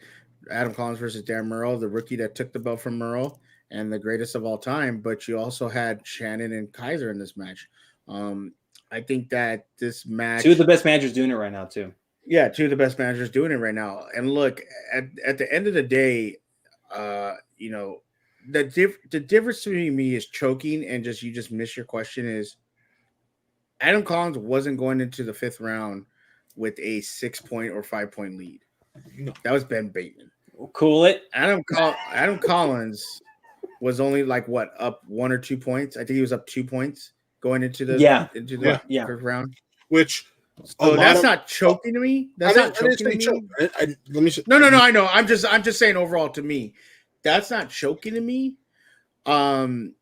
Adam Collins versus Dan Merrell, the rookie that took the belt from Merrell and the greatest of all time, but you also had Shannon and Kaiser in this match. I think that this match, 2 of the best managers doing it right now too. Yeah, 2 of the best managers doing it right now. And look, at the end of the day, the difference between me is choking and you just miss your question is Adam Collins wasn't going into the 5th round with a 6-point or 5-point lead. That was Ben Bateman. Cool it. Adam Collins was only like up 1 or 2 points. I think he was up 2 points going into the first round. Which that's not choking to me. That's not choking to me. Let me say, no. I know. I'm just saying overall to me, that's not choking to me. And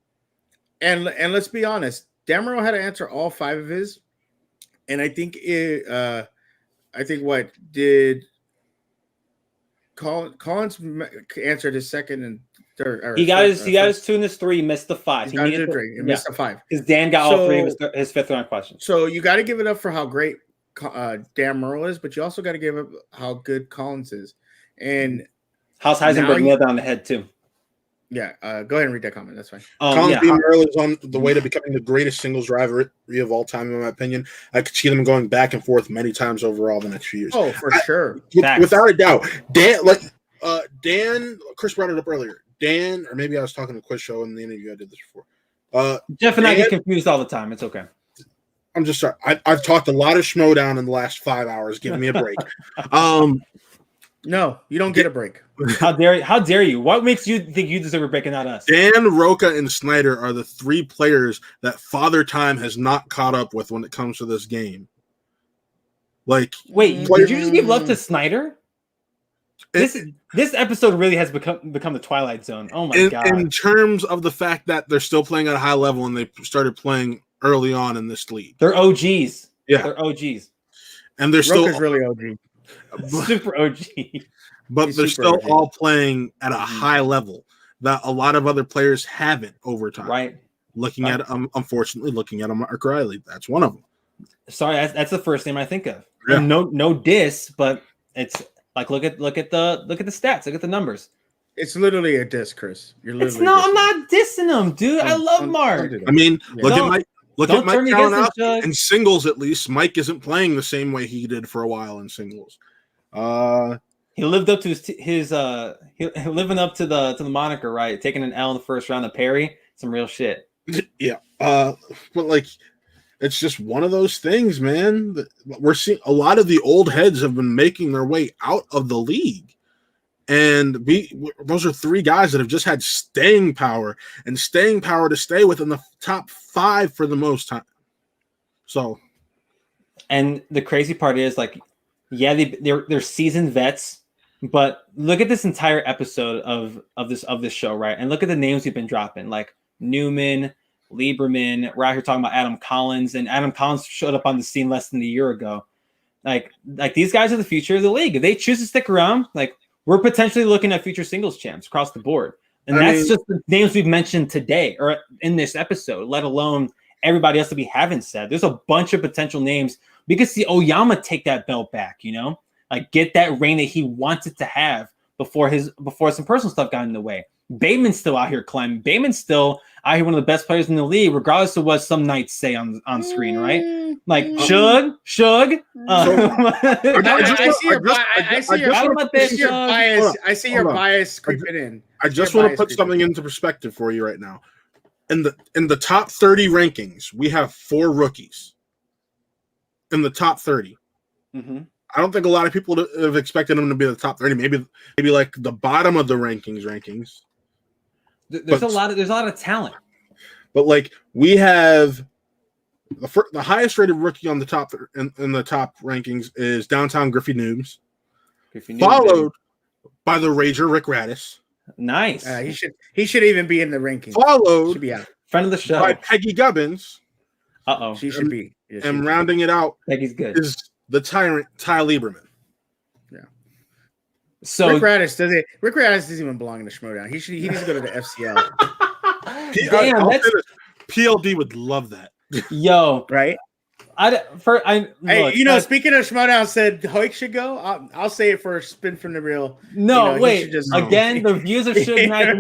let's be honest, Dan Merrell had to answer all 5 of his, and I think what did Collins answered his second and third. He got his 2 and his 3. Missed the 5. He missed the 5 because Dan got all 3 of his 5th round questions. So you got to give it up for how great Dan Merrell is, but you also got to give up how good Collins is. And how's Heisenberg nailed down the head too? Yeah, go ahead and read that comment. That's fine. Collins B. Merrell is on the way to becoming the greatest singles rivalry of all time, in my opinion. I could see them going back and forth many times overall the next few years. Oh, for sure. Without a doubt. Dan, Chris brought it up earlier. Dan, or maybe I was talking to Quiz Show in the interview I did this before. Jeff and I get confused all the time. It's okay. I'm just sorry. I've talked a lot of Schmoedown in the last 5 hours. Give me a break. No, you don't get a break. How dare you? What makes you think you deserve a break and not us? Dan, Roca, and Snyder are the 3 players that Father Time has not caught up with when it comes to this game. Like, Wait, did you just give love to Snyder? it- This episode really has become the Twilight Zone. Oh my god! in terms of the fact that they're still playing at a high level and they started playing early on in this league. They're OGs. Yeah. They're OGs. And they're still Roka's really OG. Super OG. but He's they're super still OG. all playing at a high level that a lot of other players haven't over time. Right. Unfortunately, looking at Mark Riley, that's one of them. Sorry, that's the first name I think of. Yeah. And no diss, but it's like look at the stats, look at the numbers. It's literally a diss, Chris. You're literally. It's not. I'm not dissing him, dude. I love Mark. I mean, look Don't- at Mike. Look don't at Mike turn me against him, Kalinowski. Judge. In singles, at least, Mike isn't playing the same way he did for a while in singles. He lived up to his living up to the moniker, right? Taking an L in the first round of Perry, some real shit. Yeah. But like, it's just one of those things, man. We're seeing a lot of the old heads have been making their way out of the league. And those are three guys that have just had staying power to stay within the top 5 for the most time. So, and the crazy part is, like, yeah, they're seasoned vets, but look at this entire episode of this show, right? And look at the names we've been dropping, like Newman, Lieberman. We're out here talking about Adam Collins, and Adam Collins showed up on the scene less than a year ago. Like these guys are the future of the league. If they choose to stick around, like, we're potentially looking at future singles champs across the board. And that's just the names we've mentioned today or in this episode, let alone everybody else that we haven't said. There's a bunch of potential names. We could see Oyama take that belt back, like get that reign that he wanted to have before some personal stuff got in the way. Bateman's still out here climbing. Bateman's still out here, one of the best players in the league, regardless of what some nights say on screen, right? Like Shug. I see your bias creeping in. I just want to put something into perspective for you right now. In the top 30 rankings, we have 4 rookies. In the top 30. Mm-hmm. I don't think a lot of people have expected them to be in the top 30. Maybe like the bottom of the rankings. There's a lot of talent. But like, we have the highest rated rookie on the top in the top rankings is Downtown Griffey Noobs, followed by the Rager Rick Radis. Nice. He should even be in the rankings. Followed should be out. Friend of the show by Peggy Gubbins. She should be. Yeah, and rounding it out, Peggy's good. Is the tyrant Ty Lieberman. Yeah. So Rick Radis doesn't even belong in the Schmoedown. He needs to go to the FCL. PLD would love that. Yo, right? Speaking of Schmoedown, said Hoik should go. I'll say it for a spin from the reel. No, wait. Again, the views of Suge Knight do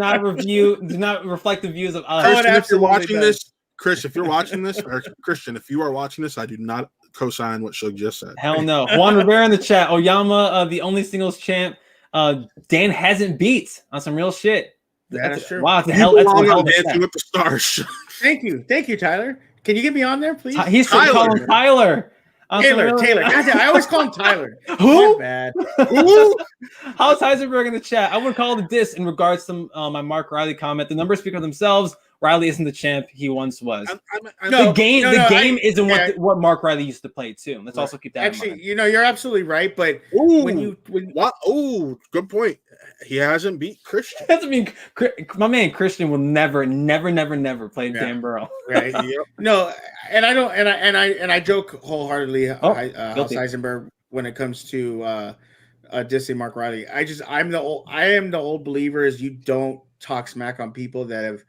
not reflect the views of us. Christian, if you're watching this, Chris, if you're watching this, or Christian, if you are watching this, I do not co-sign what Suge just said. Hell no. Juan Rivera in the chat. Oyama, the only singles champ Dan hasn't beat on some real shit. That's true. Wow, that's Dancing with the Stars. Thank you, Tyler. Can you get me on there, please? He's calling Tyler. Taylor. I always call him Tyler. Who? Bad. How's Heisenberg in the chat? I would call it a diss in regards to my Mark Riley comment. The numbers speak for themselves. Riley isn't the champ he once was. The game isn't what Mark Riley used to play too. Let's also keep that in mind. You're absolutely right. But good point. He hasn't beat Christian. Doesn't mean my man Christian will never play Dan Merrell. Right. Yep. No, and I don't, and I joke wholeheartedly, House Heisenberg, when it comes to dissing Mark Riley. I am the old believer is you don't talk smack on people that have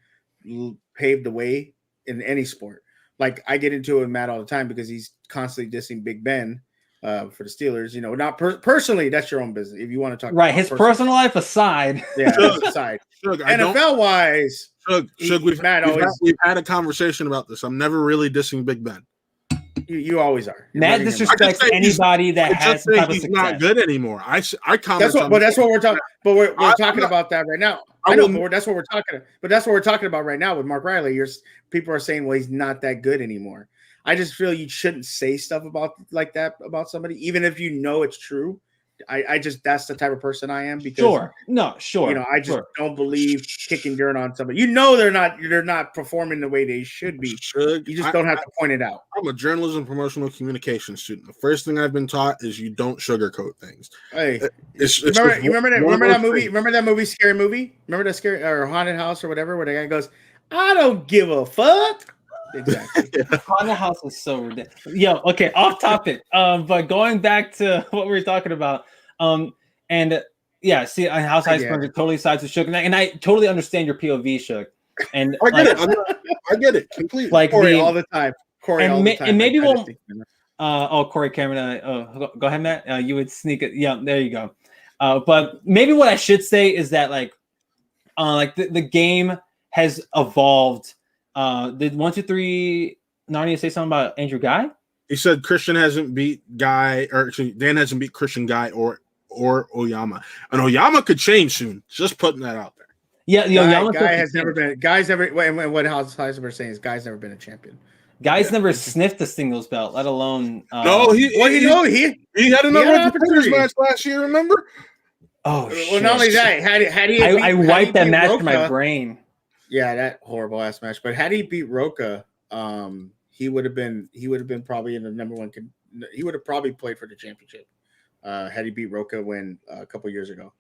paved the way in any sport. Like I get into it with Matt all the time because he's constantly dissing Big Ben for the Steelers. Not personally, that's your own business. If you want to talk right, his personal life aside. Yeah, aside. NFL wise, we've had a conversation about this. I'm never really dissing Big Ben. You always are. Matt disrespects anybody that has some type of he's success. Not good anymore. I comment. That's what we're talking. But we're talking about that right now. I know, but that's what we're talking. But that's what we're talking about right now with Mark Riley. People are saying, well, he's not that good anymore. I just feel you shouldn't say stuff about somebody, even if you know it's true. I just that's the type of person I am because sure. I just don't believe kicking dirt on somebody. They're not performing the way they should be. You just don't have to point it out. I'm a journalism promotional communication student. The first thing I've been taught is you don't sugarcoat things. Hey, it's remember that movie? Remember that movie, Scary Movie? Remember that Scary or Haunted House or whatever, where the guy goes, "I don't give a fuck." Exactly. Haunted House is so ridiculous. Yo, okay, off topic. But going back to what we were talking about, and yeah, see, House Heisenberg totally sides with Shook, and I totally understand your POV, Shook. And I get it. I get it completely. Like Corey all the time. Corey all the time. And maybe we'll. Corey Cameron. Go ahead, Matt. You would sneak it. Yeah, there you go. But maybe what I should say is that like the game has evolved. Did 1, 2, 3 Narnia say something about Andrew Guy? He said Christian hasn't beat Guy, or actually Dan hasn't beat Christian Guy or Oyama, and Oyama could change soon. Just putting that out there. Yeah, Guy has never been. Guy's never. What House Heisenberg saying is Guy's never been a champion. Guy's never sniffed a singles belt, let alone. No, he had another competitors match last year. Remember? Oh, shit. Well, not only that, had he, I wiped that match from my brain. Yeah, that horrible ass match. But had he beat Roca, he would have been probably in the number one. He would have probably played for the championship. Had he beat Roca a couple years ago.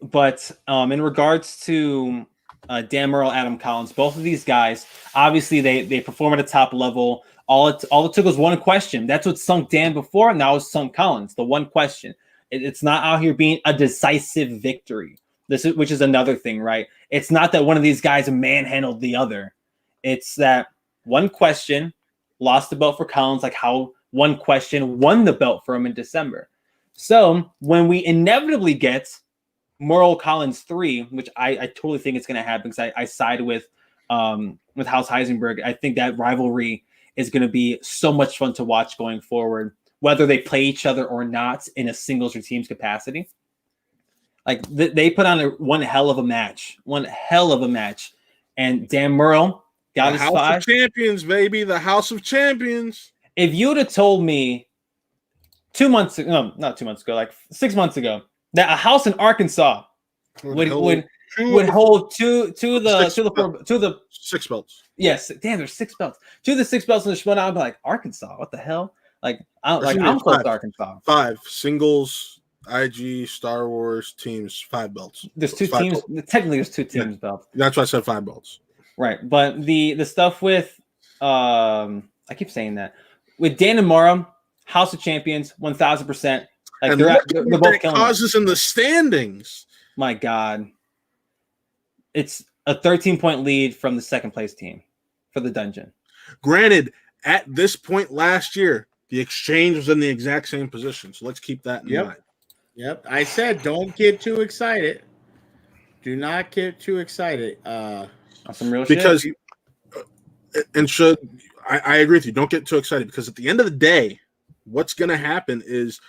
But in regards to Dan Merrell, Adam Collins, both of these guys, obviously they perform at a top level. All it took was one question. That's what sunk Dan before. Now it's sunk Collins. The one question. It's not out here being a decisive victory. Which is another thing, right? It's not that one of these guys manhandled the other. It's that one question lost the belt for Collins, like how one question won the belt for him in December. So when we inevitably get Merrell Collins 3, which I totally think it's going to happen because I side with House Heisenberg. I think that rivalry is going to be so much fun to watch going forward, whether they play each other or not in a singles or teams capacity. Like they put on one hell of a match, and Dan Merrell got his House 5. of Champions, baby, the House of Champions. If you would have told me 2 months ago, no, not 2 months ago, like 6 months ago, that a house in Arkansas would hold two of the 6 belts. Yes, damn, there's 6 belts. 2 of the 6 belts in the Schmoedown. I'd be like, Arkansas, what the hell? I'm close to Arkansas. 5 singles. IG, Star Wars teams, 5 belts. There's 2 teams. Belts. Technically, there's 2 teams belts. That's why I said 5 belts. Right, but the stuff with I keep saying that with Dan and Merrell, House of Champions, 1,000%. Like they're both killing causes in the standings. My God, it's a 13-point lead from the second place team for the dungeon. Granted, at this point last year, the exchange was in the exact same position. So let's keep that in mind. Yep. I said don't get too excited. Do not get too excited. Some real shit. Because I agree with you. Don't get too excited because at the end of the day, what's going to happen is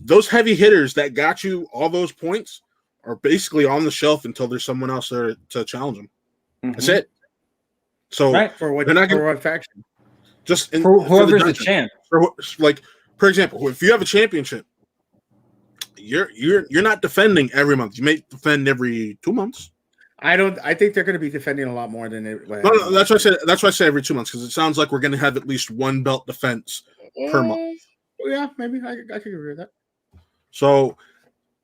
those heavy hitters that got you all those points are basically on the shelf until there's someone else there to challenge them. Mm-hmm. That's it. So for what faction? Just for whoever's the champ. For example, if you have a championship, you're not defending every month. You may defend every 2 months. I think they're going to be defending a lot more than it. No, that's why I said. That's why I say every 2 months because it sounds like we're going to have at least one belt defense per month. Yeah, maybe I could agree with that. So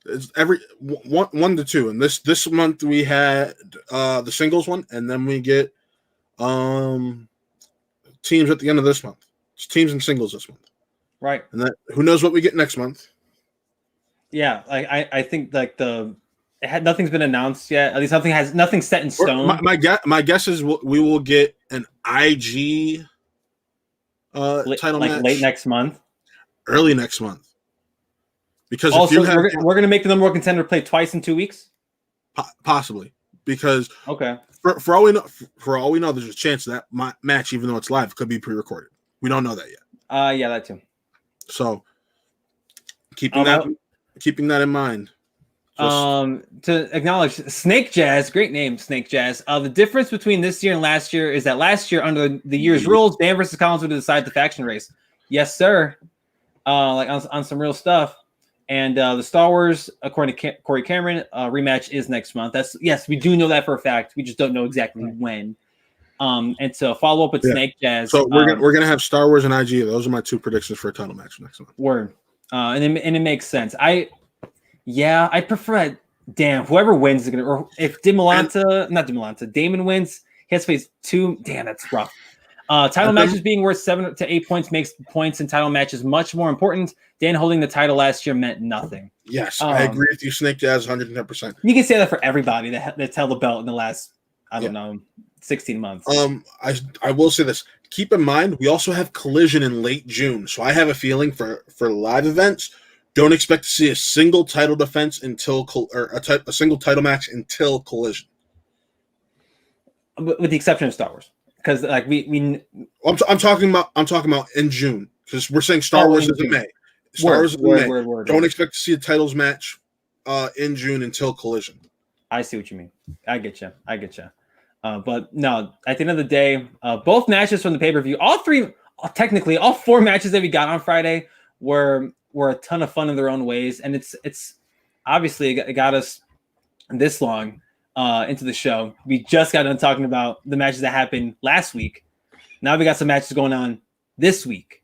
it's every 1 to 2, and this month we had the singles one, and then we get teams at the end of this month. It's teams and singles this month, right? And that who knows what we get next month. Yeah, I think like nothing's been announced yet. At least nothing set in stone. My guess is we will get an IG title match late next month, early next month. Because also we're going to make the number 1 contender play twice in 2 weeks, possibly. Because okay, for all we know, there's a chance that match, even though it's live, could be pre-recorded. We don't know that yet. Yeah, that too. So keeping that in mind. To acknowledge Snake Jazz, great name, Snake Jazz. The difference between this year and last year is that last year, under the year's rules, Dan versus Collins would have decided the faction race. Yes, sir. Like on some real stuff. And the Star Wars, according to Corey Cameron, rematch is next month. Yes, we do know that for a fact. We just don't know exactly when. And so follow up with Snake Jazz. So we're gonna have Star Wars and IG. Those are my 2 predictions for a title match next month. Word. And it makes sense. I prefer damn whoever wins is gonna, or if Damon wins, he has to face 2. Damn, that's rough. Title matches being worth 7 to 8 points makes points in title matches much more important. Dan holding the title last year meant nothing. Yes, I agree with you, Snake Jazz, 110%. You can say that for everybody that's held the belt in the last, 16 months. I will say this. Keep in mind, we also have Collision in late June, so I have a feeling for live events, don't expect to see a single title defense until a single title match until Collision, with the exception of Star Wars, because like I'm talking about in June, because we're saying Star Wars is in May. Star Wars is in May. Don't expect to see a titles match in June until Collision. I see what you mean. I get you. But no, at the end of the day, both matches from the pay-per-view, all 4 matches that we got on Friday were a ton of fun in their own ways. And it's obviously it got us this long into the show. We just got done talking about the matches that happened last week. Now we got some matches going on this week.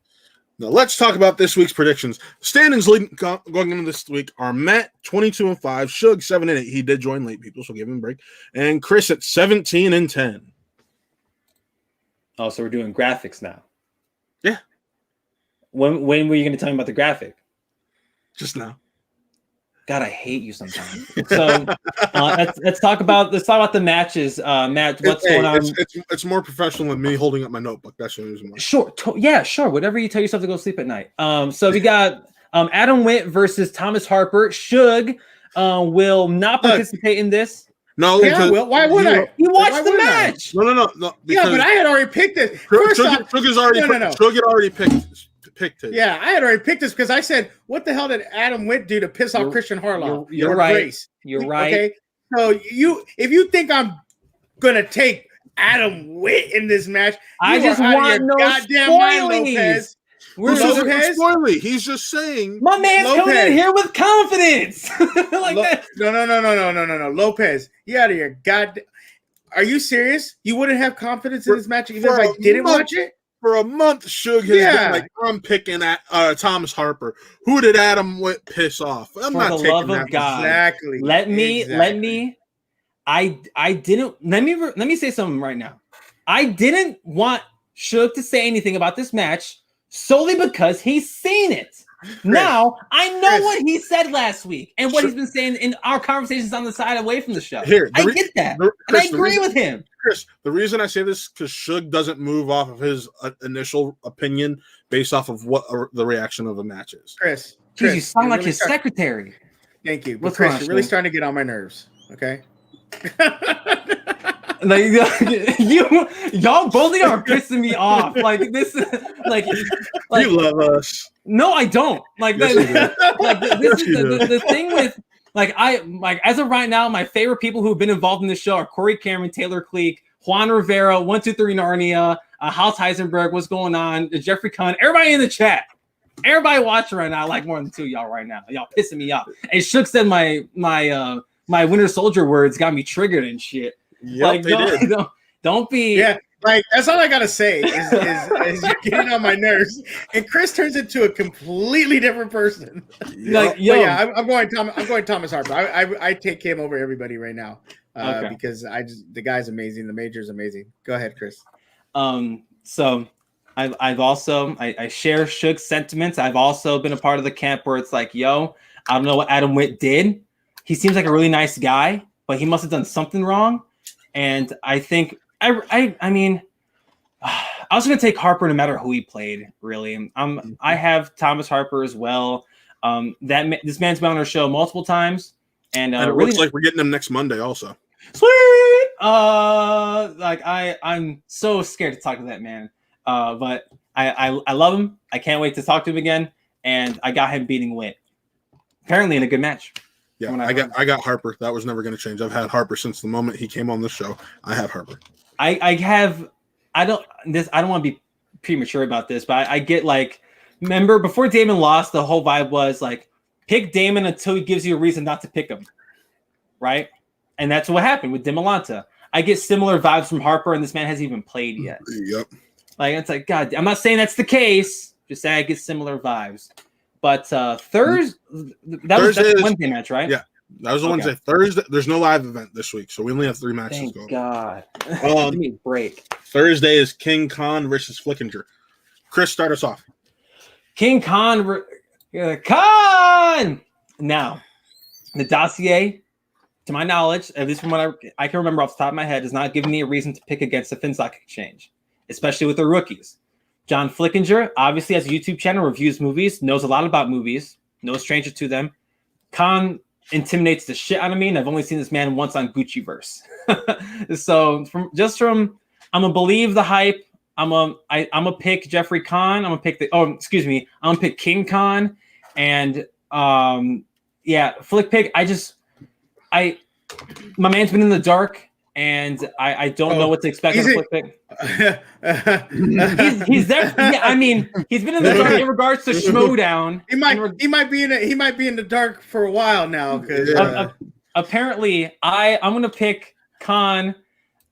Now let's talk about this week's predictions. Standings going into this week are Matt 22-5, Suge 7-8. He did join late, people, so give him a break. And Chris at 17-10. Oh, so we're doing graphics now. Yeah. When were you going to tell me about the graphic? Just now. God, I hate you sometimes. So let's talk about the matches. Matt, what's going on? It's more professional than me holding up my notebook. That's the reason why. Sure, sure. Whatever you tell yourself to go sleep at night. So we got Adam Witt versus Thomas Harper. Suge will not participate in this. No, why would I? He watched the match. No. Yeah, but I had already picked it. Suge had already picked it. Yeah, I had already picked this because I said, "What the hell did Adam Witt do to piss off Christian Harlow?" You're right. Grace? You're right. Okay, so if you think I'm gonna take Adam Witt in this match, I just want no goddamn mind, Lopez. Spoily. He's just saying. My man's coming in here with confidence. That. No. Lopez, you out of your goddamn. Are you serious? You wouldn't have confidence in this match even if I didn't watch it? For a month, Suge has been like, I'm picking at Thomas Harper. Who did Adam Witt piss off? I'm For not the taking love that. of God. Exactly. Let me say something right now. I didn't want Suge to say anything about this match solely because he's seen it. Now I know what he said last week and what he's been saying in our conversations on the side away from the show. I get that, and I agree with him. Chris, the reason I say this is because Suge doesn't move off of his initial opinion based off of what the reation of the match is. Chris, you sound like his secretary. Thank you, but Chris, you're really starting to get on my nerves. Okay. Like y'all both are pissing me off. Like this, like you love us. No, I don't. Like, yes, this is the thing with as of right now, my favorite people who have been involved in this show are Corey Cameron, Taylor Cleek, Juan Rivera, 123 Narnia, Hal Heisenberg. What's going on? Jeffrey Kahn. Everybody in the chat. Everybody watching right now. I like more than 2 of y'all right now. Y'all pissing me off. And Shook said my Winter Soldier words got me triggered and shit. Yep, like, don't be. Yeah, like that's all I gotta say is you're getting on my nerves, and Chris turns into a completely different person. Like, I'm going Thomas Harper. I take him over everybody right now because the guy's amazing. The Major's amazing. Go ahead, Chris. So I've also share Suge's sentiments. I've also been a part of the camp where it's like, I don't know what Adam Witt did. He seems like a really nice guy, but he must have done something wrong. And I think I mean, I was going to take Harper no matter who he played. Really, I have Thomas Harper as well. This man's been on our show multiple times, and it really looks like we're getting him next Monday also. Sweet. I'm so scared to talk to that man. But I love him. I can't wait to talk to him again. And I got him beating Witt. Apparently in a good match. Yeah, I got Harper. That was never going to change. I've had Harper since the moment he came on the show. I have Harper. I don't want to be premature about this, but I get like, remember before Damon lost, the whole vibe was like pick Damon until he gives you a reason not to pick him, right? And that's what happened with Dimolanta. I get similar vibes from Harper, and this man hasn't even played yet. Yep. Like, it's like, God, I'm not saying that's the case. Just saying I get similar vibes. But Thursday, that's the Wednesday match, right? Yeah, that was the Wednesday. Thursday, there's no live event this week, so we only have 3 matches Thank going. God. Give me a break. Thursday is King Khan versus Flickinger. Chris, start us off. King Khan. Khan! Now, the dossier, to my knowledge, at least from what I can remember off the top of my head, is not giving me a reason to pick against the Finstock Exchange, especially with the rookies. John Flickinger obviously has a YouTube channel, reviews movies, knows a lot about movies, no stranger to them. Khan intimidates the shit out of me, and I've only seen this man once on Gucciverse. So I'm gonna believe the hype. I'm gonna pick Jeffrey Khan. I'm gonna pick I'm gonna pick King Khan, and Flick pick. My man's been in the dark. And I don't know what to expect on a Flick pick. he's there. Yeah, I mean, he's been in the dark in regards to Schmoedown. He might be in the dark for a while now. Because apparently, I'm gonna pick Khan,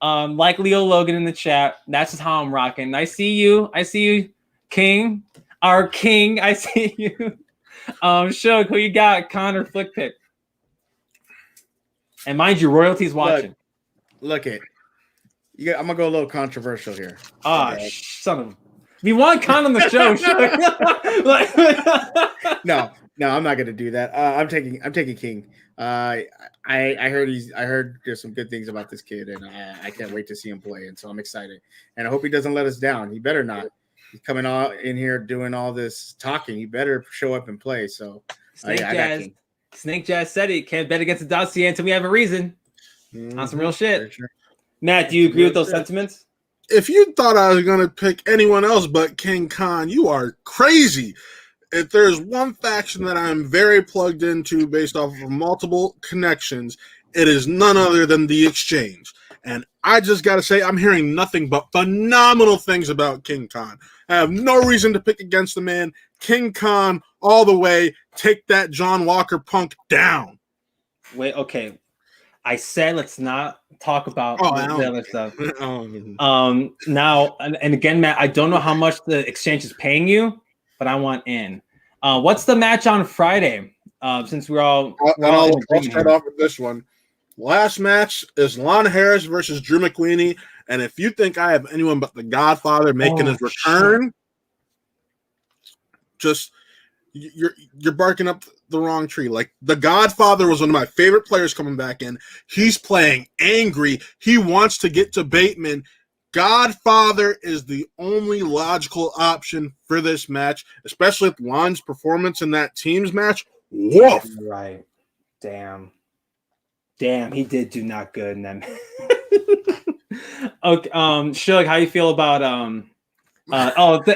like Leo Logan in the chat. That's just how I'm rocking. I see you, King, our King. I see you. Shug, who you got, Khan or Flick pick? And mind you, royalty's watching. Look it. I'm gonna go a little controversial here. Son of. We want Khan on the show. No, I'm not gonna do that. I'm taking King. I heard there's some good things about this kid, and I can't wait to see him play. And so I'm excited, and I hope he doesn't let us down. He better not. He's coming all in here doing all this talking. He better show up and play. So Snake Jazz said he can't bet against the dossier until we have a reason. On some real shit. Sure. Matt, do you agree with those sentiments? If you thought I was going to pick anyone else but King Khan, you are crazy. If there's one faction that I'm very plugged into based off of multiple connections, it is none other than the Exchange. And I just got to say, I'm hearing nothing but phenomenal things about King Khan. I have no reason to pick against the man. King Khan, all the way. Take that John Walker punk down. Wait, okay. I said let's not talk about the other stuff. Now, and again, Matt, I don't know how much the Exchange is paying you, but I want in. What's the match on Friday? Since I'll start off with this one. Last match is Lon Harris versus Drew Mcqueeny, and if you think I have anyone but the Godfather making his return, just you're barking up the wrong tree. Like, the Godfather was one of my favorite players coming back in. He's playing angry. He wants to get to Bateman. Godfather is the only logical option for this match, especially with Lon's performance in that team's match. Woof. Right. Damn, he did do not good in that match. Okay, Shug, how you feel about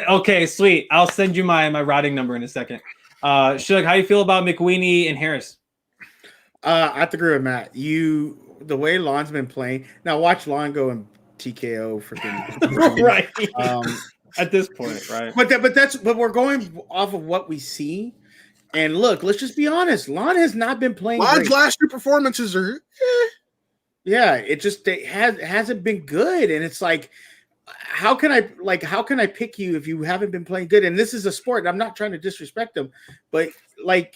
okay, sweet. I'll send you my routing number in a second. Shug, how you feel about Mcqueeny and Harris? I have to agree with Matt. The way Lon's been playing. Now watch Lon go and TKO freaking right. At this point, right? But we're going off of what we see. And look, let's just be honest. Lon has not been playing. Lon's last 2 performances are yeah, it hasn't been good. And it's like, how can I pick you if you haven't been playing good? And this is a sport. And I'm not trying to disrespect them, but like,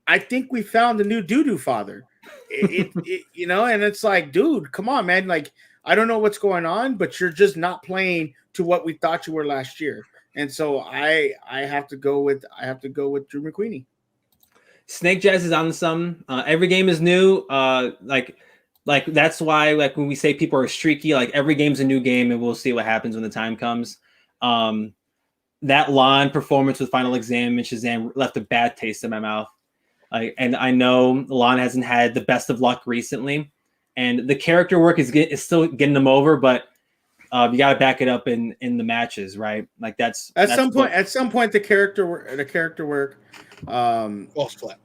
I think we found the new doo-doo father. You know, and it's like, dude, come on, man. Like, I don't know what's going on, but you're just not playing to what we thought you were last year. And so I have to go with Drew Mcqueeny. Snake Jazz is on some. Every game is new. Like that's why, like, when we say people are streaky, like every game's a new game, and we'll see what happens when the time comes. That Lon performance with Final Exam and Shazam left a bad taste in my mouth. And I know Lon hasn't had the best of luck recently, and the character work is still getting them over, but you got to back it up in the matches, right? Like that's some point the character work falls flat.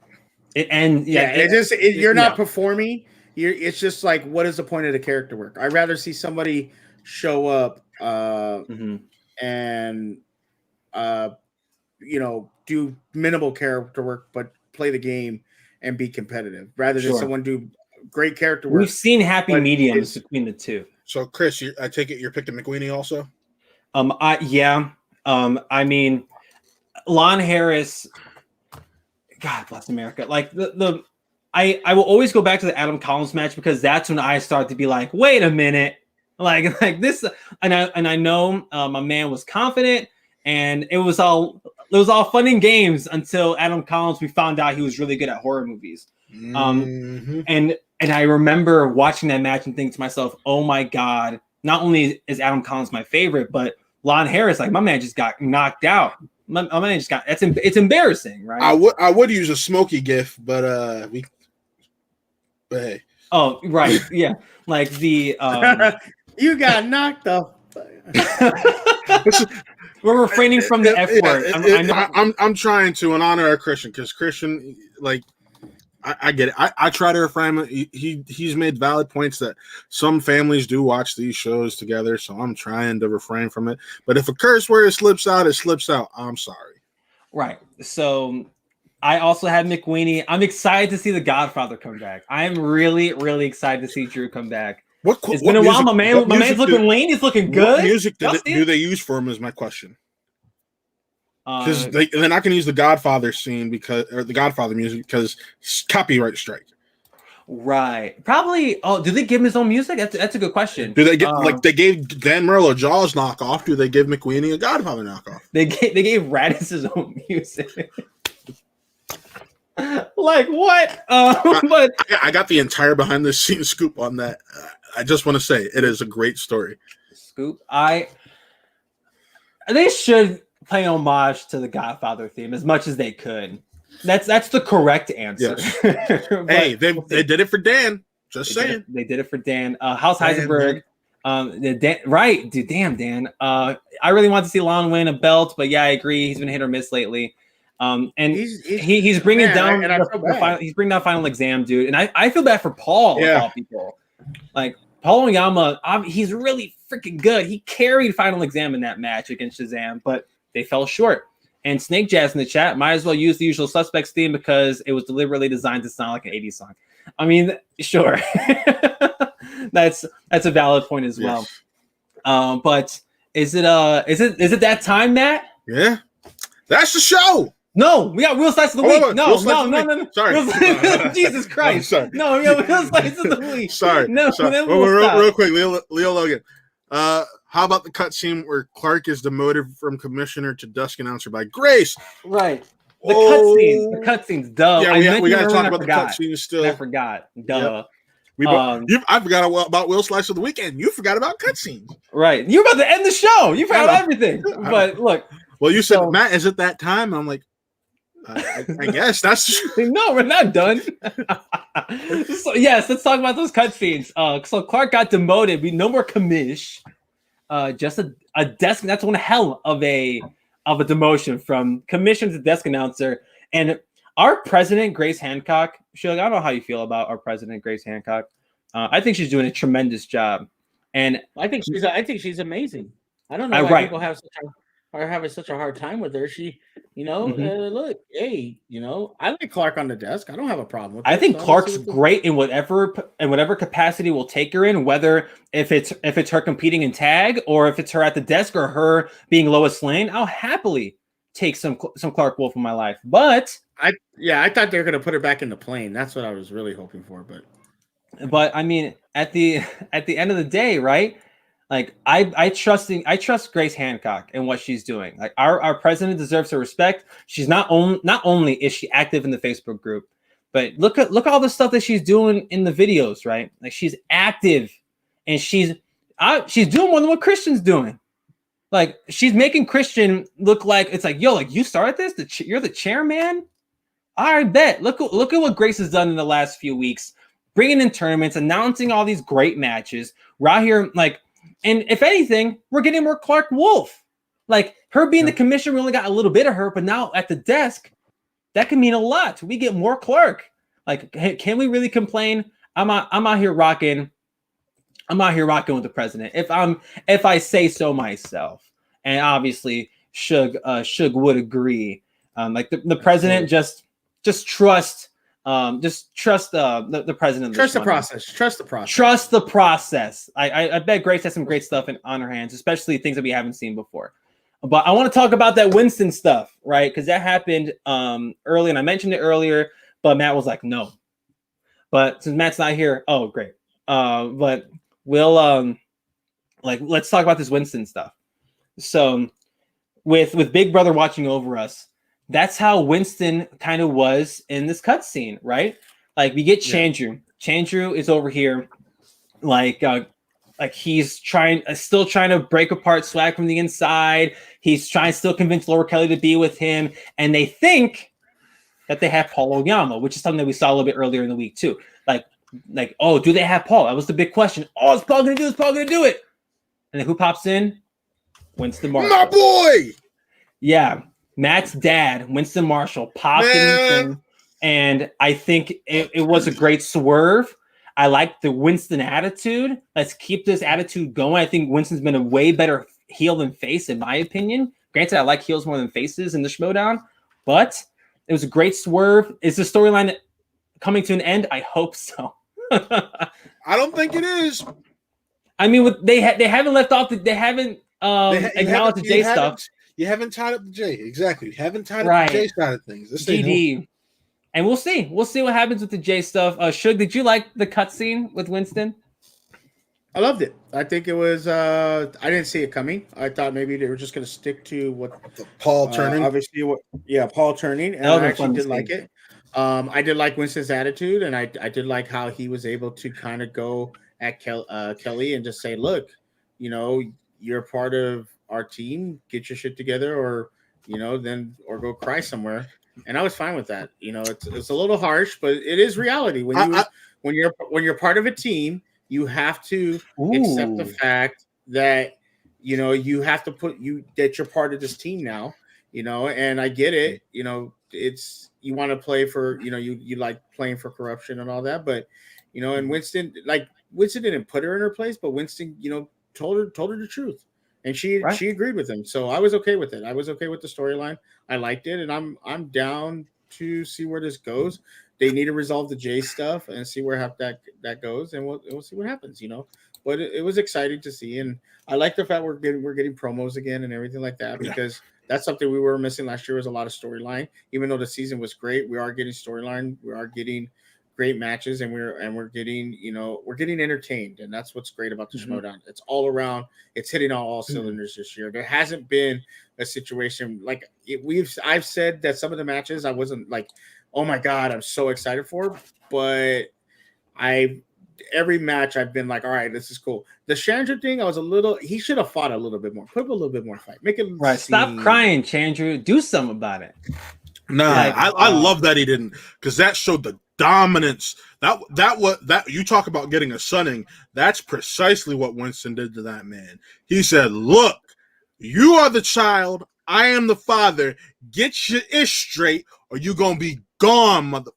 You're not performing. It's just like, what is the point of the character work? I'd rather see somebody show up and do minimal character work, but play the game and be competitive rather than Sure. someone do great character work. We've seen happy but mediums it's- between the two. So, Chris, I take it you're picking McQueeny also? I mean, Lon Harris, God bless America. Like I will always go back to the Adam Collins match because that's when I start to be like, wait a minute, like this, and I know my man was confident, and it was all fun and games until Adam Collins. We found out he was really good at horror movies. And I remember watching that match and thinking to myself, oh my God, not only is Adam Collins my favorite, but Lon Harris, like my man just got knocked out. My man just got, it's embarrassing, right? I would use a Smokey gif, but hey. Oh, right. Yeah. Like the you got knocked up. We're refraining from the F word. I'm trying to in honor of Christian, because Christian, like, I get it. I try to refrain. He's made valid points that some families do watch these shows together, so I'm trying to refrain from it. But if a curse word slips out, it slips out. I'm sorry. Right. So I also had Mcqueeny. I'm excited to see the Godfather come back. I'm really, really excited to see Drew come back. It's been a while. My man's looking lean. He's looking good. What music do they use for him is my question. Because they're not going to use the Godfather scene or the Godfather music because copyright strike. Right. Probably. Oh, do they give him his own music? That's a good question. Do they get like they gave Dan Merrell a Jaws knockoff? Do they give McQueeny a Godfather knockoff? They gave Radis his own music. Like what? But I got the entire behind the scenes scoop on that. I just want to say it is a great story. Scoop. They should pay homage to the Godfather theme as much as they could. That's the correct answer. Yes. Hey, they did it for Dan. Just saying. They did it for Dan. House Heisenberg. Right, dude. Damn, Dan. I really want to see Lon win a belt, but yeah, I agree. He's been hit or miss lately. And he's bringing down he's bringing down Final Exam, dude. And I feel bad for Paul. Yeah. Of all people. Like Paul Oyama, he's really freaking good. He carried Final Exam in that match against Shazam, but they fell short. And Snake Jazz in the chat might as well use the Usual Suspects theme because it was deliberately designed to sound like an 80s song. I mean, sure. that's a valid point as well. Yes. But is it that time, Matt? Yeah. That's the show. No, we got Real Slice of the Week. No. Sorry. Jesus Christ. Sorry. No, we got Real Slice of the Week. Sorry. No, sorry. Real quick, Leo Logan. How about the cutscene where Clark is demoted from commissioner to desk announcer by Grace? Right. The cutscenes, duh. Yeah, we got to talk about the cutscenes still. I forgot. Duh. Yep. I forgot about Will Slice of the Weekend. You forgot about cutscenes. Right. You're about to end the show. You forgot about everything. But look. Well, you said, Matt, is it that time? I'm like, I guess that's no, we're not done. So, yes, let's talk about those cutscenes. So Clark got demoted. No more commish. Just a desk. That's one hell of a demotion from commission to desk announcer. And our president, Grace Hancock. Shug, I don't know how you feel about our president, Grace Hancock. I think she's doing a tremendous job. And I think she's amazing. I don't know why people are having such a hard time with her. She, look, hey, I like Clark on the desk. I don't have a problem with I think Clark's great in whatever capacity we'll take her in, whether if it's her competing in tag or if it's her at the desk or her being Lois Lane. I'll happily take some Clark Wolf in my life. But I thought they were gonna put her back in the plane. That's what I was really hoping for. But I mean, at the end of the day, right? Like I trust Grace Hancock and what she's doing. Like our president deserves her respect. She's not only is she active in the Facebook group, but look at all the stuff that she's doing in the videos, right? Like she's active and she's doing more than what Christian's doing. Like she's making Christian look like it's like, yo, like you started this, you're the chairman. I bet. Look at what Grace has done in the last few weeks, bringing in tournaments, announcing all these great matches. We're out here like. And if anything, we're getting more Clark Wolf. Like her being the commissioner, we only got a little bit of her, but now at the desk, that can mean a lot. We get more Clark. Like, hey, can we really complain? I'm out here rocking. I'm out here rocking with the president. If I say so myself, and obviously Shug would agree. Like the president just just trust the president. Trust the process. Trust the process. Trust the process. I bet Grace has some great stuff on her hands, especially things that we haven't seen before. But I want to talk about that Winston stuff, right? Because that happened early, and I mentioned it earlier, but Matt was like, no. But since Matt's not here, oh great. But we'll let's talk about this Winston stuff. So with Big Brother watching over us, that's how Winston kind of was in this cutscene, right? Like we get Chandru. Yeah. Chandru is over here, like he's still trying to break apart Swag from the inside. He's trying to still convince Laura Kelly to be with him, and they think that they have Paul Oyama, which is something that we saw a little bit earlier in the week too. Like, oh, do they have Paul? That was the big question. Oh, is Paul gonna do this? Paul gonna do it? And then who pops in? Winston Marshall. My boy! Yeah. Matt's dad, Winston Marshall, popped in, and I think it was a great swerve. I like the Winston attitude. Let's keep this attitude going. I think Winston's been a way better heel than face, in my opinion. Granted, I like heels more than faces in the Schmoedown, but it was a great swerve. Is the storyline coming to an end? I hope so. I don't think it is. I mean, they haven't left off. They haven't acknowledged the Jay stuff. You haven't tied up the J. Exactly. You haven't tied up the J side of things. GD. And we'll see. We'll see what happens with the J stuff. Shug, did you like the cutscene with Winston? I loved it. I think it was I didn't see it coming. I thought maybe they were just gonna stick to what Paul turning. Obviously Paul turning. And I actually did like it. I did like Winston's attitude, and I did like how he was able to kind of go at Kelly and just say, look, you're part of our team, get your shit together, or or go cry somewhere. And I was fine with that. It's a little harsh, but it is reality. When you're part of a team, you have to accept the fact that you have to that you're part of this team now. And I get it. It's you want to play for you like playing for corruption and all that, but and Winston didn't put her in her place, but Winston told her the truth. And she agreed with him. So I was okay with it. I was okay with the storyline. I liked it. And I'm down to see where this goes. They need to resolve the J stuff and see where that goes. And we'll see what happens, But it was exciting to see. And I like the fact we're getting promos again and everything like that, because that's something we were missing last year, was a lot of storyline. Even though the season was great, we are getting storyline. We are getting great matches, and we're getting we're getting entertained, and that's what's great about the Schmoedown. It's all around. It's hitting on all cylinders this year. There hasn't been a situation like I've said that some of the matches I wasn't like, oh my god, I'm so excited for, but every match I've been like, all right, this is cool. The Chandru thing, he should have fought a little bit more, put up a little bit more fight, make it right. Stop crying, Chandru. Do something about it. Nah, I love that he didn't, because that showed the dominance. That you talk about getting a sunning. That's precisely what Winston did to that man. He said, "Look, you are the child. I am the father. Get your ish straight, or you gonna be gone, mother."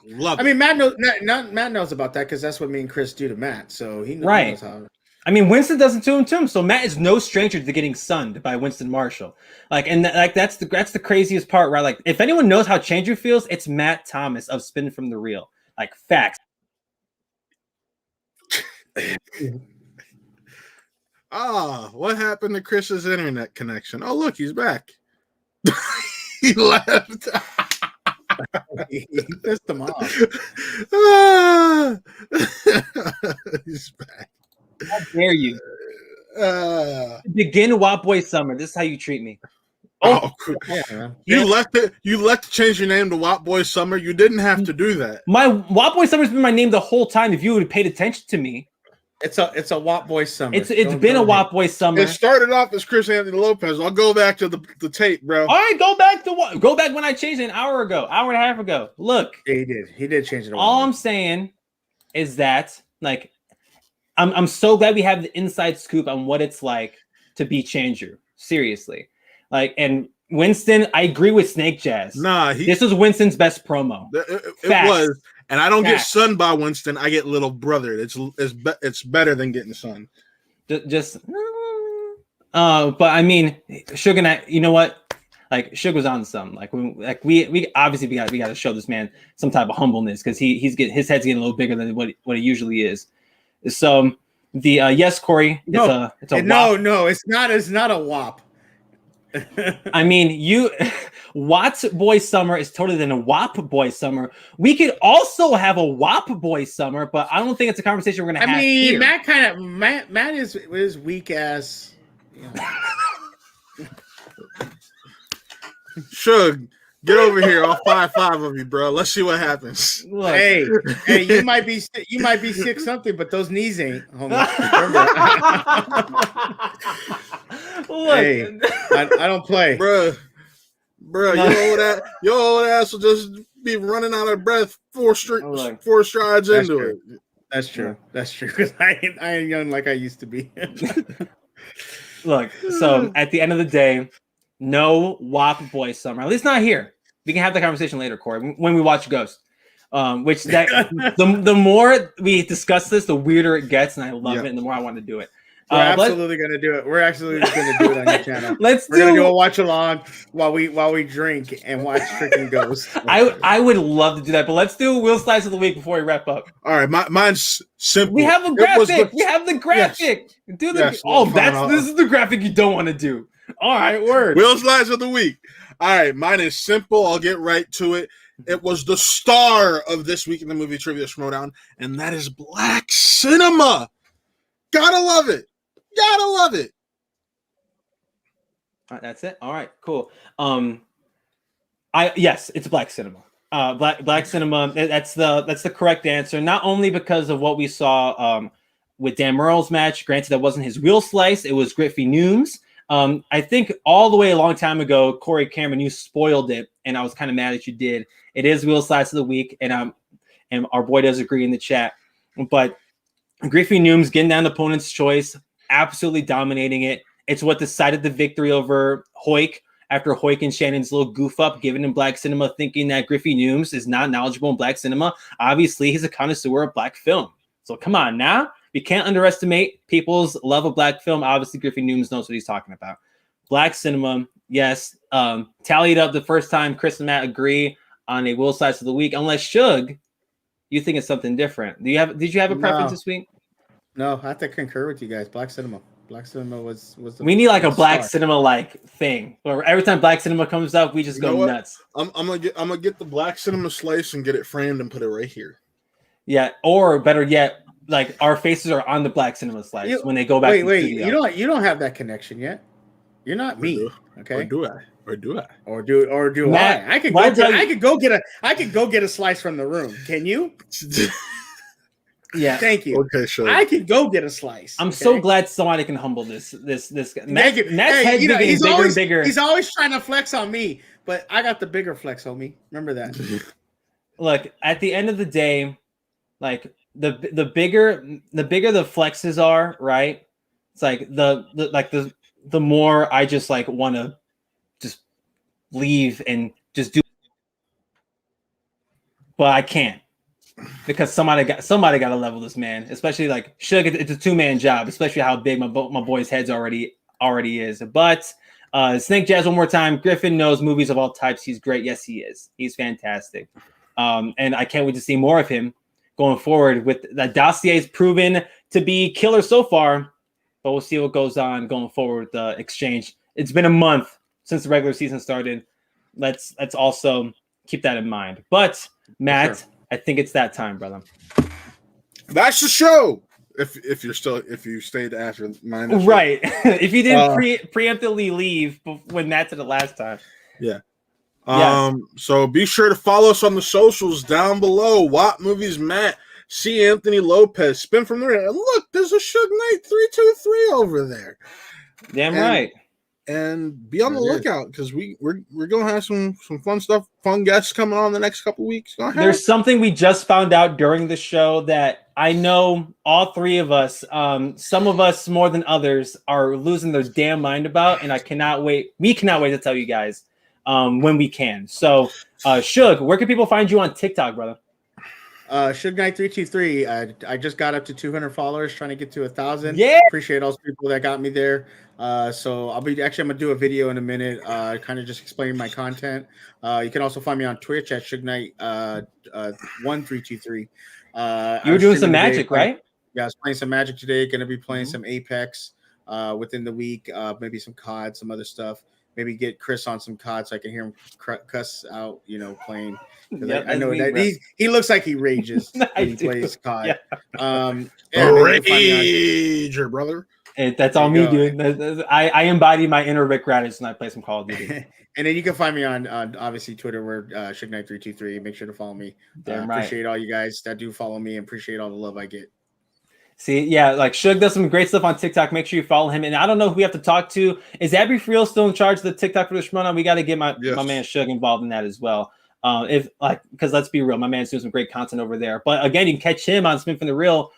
Love. I mean, Matt knows about that, because that's what me and Chris do to Matt. So he knows how. I mean, Winston does it to him. So Matt is no stranger to getting sunned by Winston Marshall. That's the craziest part, right? Like, if anyone knows how Chandru feels, it's Matt Thomas of Spin from the Reel. Like, facts. What happened to Chris's internet connection? Oh, look, he's back. He left. He pissed him off. He's back. How dare you? Begin WAP Boy Summer. This is how you treat me. Oh, yeah. You left to change your name to WAP Boy Summer. You didn't have to do that. My WAP Boy Summer's been my name the whole time. If you would have paid attention to me, it's a WAP Boy Summer. It's been a WAP Boy Summer. It started off as Chris Anthony Lopez. I'll go back to the tape, bro. All right, go back when I changed it an hour and a half ago. Look, yeah, he did change it. All I'm saying is that, like, I'm so glad we have the inside scoop on what it's like to be Chandru. Seriously. Like, and Winston, I agree with Snake Jazz. Nah, this was Winston's best promo. It was. And I don't get sunned by Winston. I get little brother. It's better than getting sunned. But I mean, Sugar, you know what? like Suge was on something. Like we obviously we got to show this man some type of humbleness because his head's getting a little bigger than what it usually is. So the yes, Corey, No, it's a no, it's not a WAP. I mean, Watts Boy Summer is totally than a WAP Boy Summer. We could also have a WAP Boy Summer, but I don't think it's a conversation we're gonna have. I mean, here. Matt is weak ass. You know. Suge, get over here. I'll 5 of you, bro. Let's see what happens. Look. Hey, you might be 6 something, but those knees ain't, homie. Look, hey, I don't play, bro. Your old ass will just be running out of breath 4 strides into it. That's true. Because I ain't young like I used to be. Look, so at the end of the day, no WAP Boy Summer. At least not here. We can have the conversation later, Corey, when we watch Ghost. Which the more we discuss this, the weirder it gets, and I love it, and the more I want to do it. We're absolutely going to do it. We're absolutely going to do it on your channel. We're going to do a watch along while we drink and watch freaking Ghost. I would love to do that, but let's do Will Slice of the Week before we wrap up. All right, mine's simple. We have a graphic. We have the graphic. Yes. Do the this is the graphic you don't want to do. All right, word. Will Slice of the Week. All right, mine is simple. I'll get right to it. It was the star of this week in the movie trivia Schmoedown, and that is Black Cinema. Gotta love it. Gotta love it. All right, that's it. All right, cool. Yes, it's Black Cinema. Black Cinema. That's the correct answer. Not only because of what we saw with Dan Merrell's match. Granted, that wasn't his real slice. It was Griffey Nooms. I think all the way a long time ago, Corey Cameron, you spoiled it, and I was kind of mad that you did. It is Will Slice of the Week, and our boy does agree in the chat. But Griffey Nooms getting down the opponent's choice, absolutely dominating it. It's what decided the victory over Hoik after Hoik and Shannon's little goof up, giving him Black Cinema, thinking that Griffey Nooms is not knowledgeable in Black Cinema. Obviously, he's a connoisseur of Black film. So come on now. We can't underestimate people's love of Black film. Obviously, Griffey Nooms knows what he's talking about. Black Cinema, yes. Tallied up the first time Chris and Matt agree on a Will Slice of the Week. Unless Suge, you think it's something different. Did you have a preference this week? No, I have to concur with you guys. Black Cinema was. We need like a Black Cinema like thing where every time Black Cinema comes up, we just go nuts. I'm gonna get the Black Cinema slice and get it framed and put it right here. Yeah, or better yet, like our faces are on the Black Cinema slice when they go back. Wait, you don't have that connection yet. You're not me, okay? Or do I? Or do Matt, I? I could go get a slice from the room. Can you? Yeah. Thank you. Okay, sure. I could go get a slice. I'm so glad somebody can humble this guy. Matt's head bigger. He's always trying to flex on me, but I got the bigger flex, homie. Remember that. Look, at the end of the day, like the bigger the flexes are, right? It's like the more I just like want to just leave and just do, but I can't. Because somebody got to level this man, especially like Suge. It's a 2-man job, especially how big my boy's head's already is. But Snake Jazz one more time. Griffin knows movies of all types. He's great. Yes, he is. He's fantastic. And I can't wait to see more of him going forward. With the dossier's proven to be killer so far, but we'll see what goes on going forward with the exchange. It's been a month since the regular season started. Let's also keep that in mind. But Matt. Sure. I think it's that time, brother. That's the show. If you stayed after mine, right? If you didn't preemptively leave when Matt did it last time, yeah. So be sure to follow us on the socials down below. What Movies Matt, C. Anthony Lopez, spin from there. And look, there's a Suge Knight 323 over there. Damn right. And be on the lookout because we're gonna have some fun stuff, fun guests coming on the next couple weeks. There's something we just found out during the show that I know all three of us, some of us more than others, are losing their damn mind about, and I cannot wait. We cannot wait to tell you guys when we can. So, Suge, where can people find you on TikTok, brother? Suge Knight 323. I just got up to 200 followers, trying to get to 1,000. Yeah. Appreciate all those people that got me there. So I'm gonna do a video in a minute, kind of just explaining my content. You can also find me on Twitch at Suge Knight 1323. You were doing some magic, right? Yeah, I was playing some Magic today. Going to be playing some Apex within the week. Maybe some COD, some other stuff. Maybe get Chris on some COD so I can hear him cuss out, playing. Yep, I know that he looks like he rages when he plays COD. Yeah. Rager, brother. That's all me, dude. I embody my inner Rick Raditz when I play some Call of Duty. And then you can find me on obviously Twitter, where Suge Knight 323. Make sure to follow me. Appreciate all you guys that do follow me, and appreciate all the love I get. See, yeah, like Suge does some great stuff on TikTok. Make sure you follow him. And I don't know who we have to talk to. Is Abby Friel still in charge of the TikTok for the Schmoedown? We got to get my man Suge involved in that as well. Because let's be real, my man's doing some great content over there. But again, you can catch him on Spin from the Real.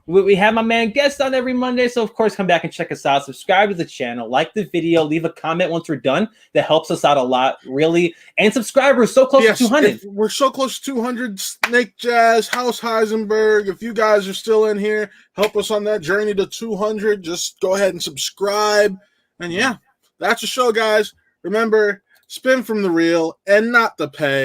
We have my man guest on every Monday, so of course come back and check us out. Subscribe to the channel, like the video, leave a comment once we're done. That helps us out a lot, really. And subscribers, so close to 200. We're so close to 200. Snake Jazz, House Heisenberg. If you guys are still in here, help us on that journey to 200. Just go ahead and subscribe. And yeah, that's the show, guys. Remember, spin from the real and not the peg.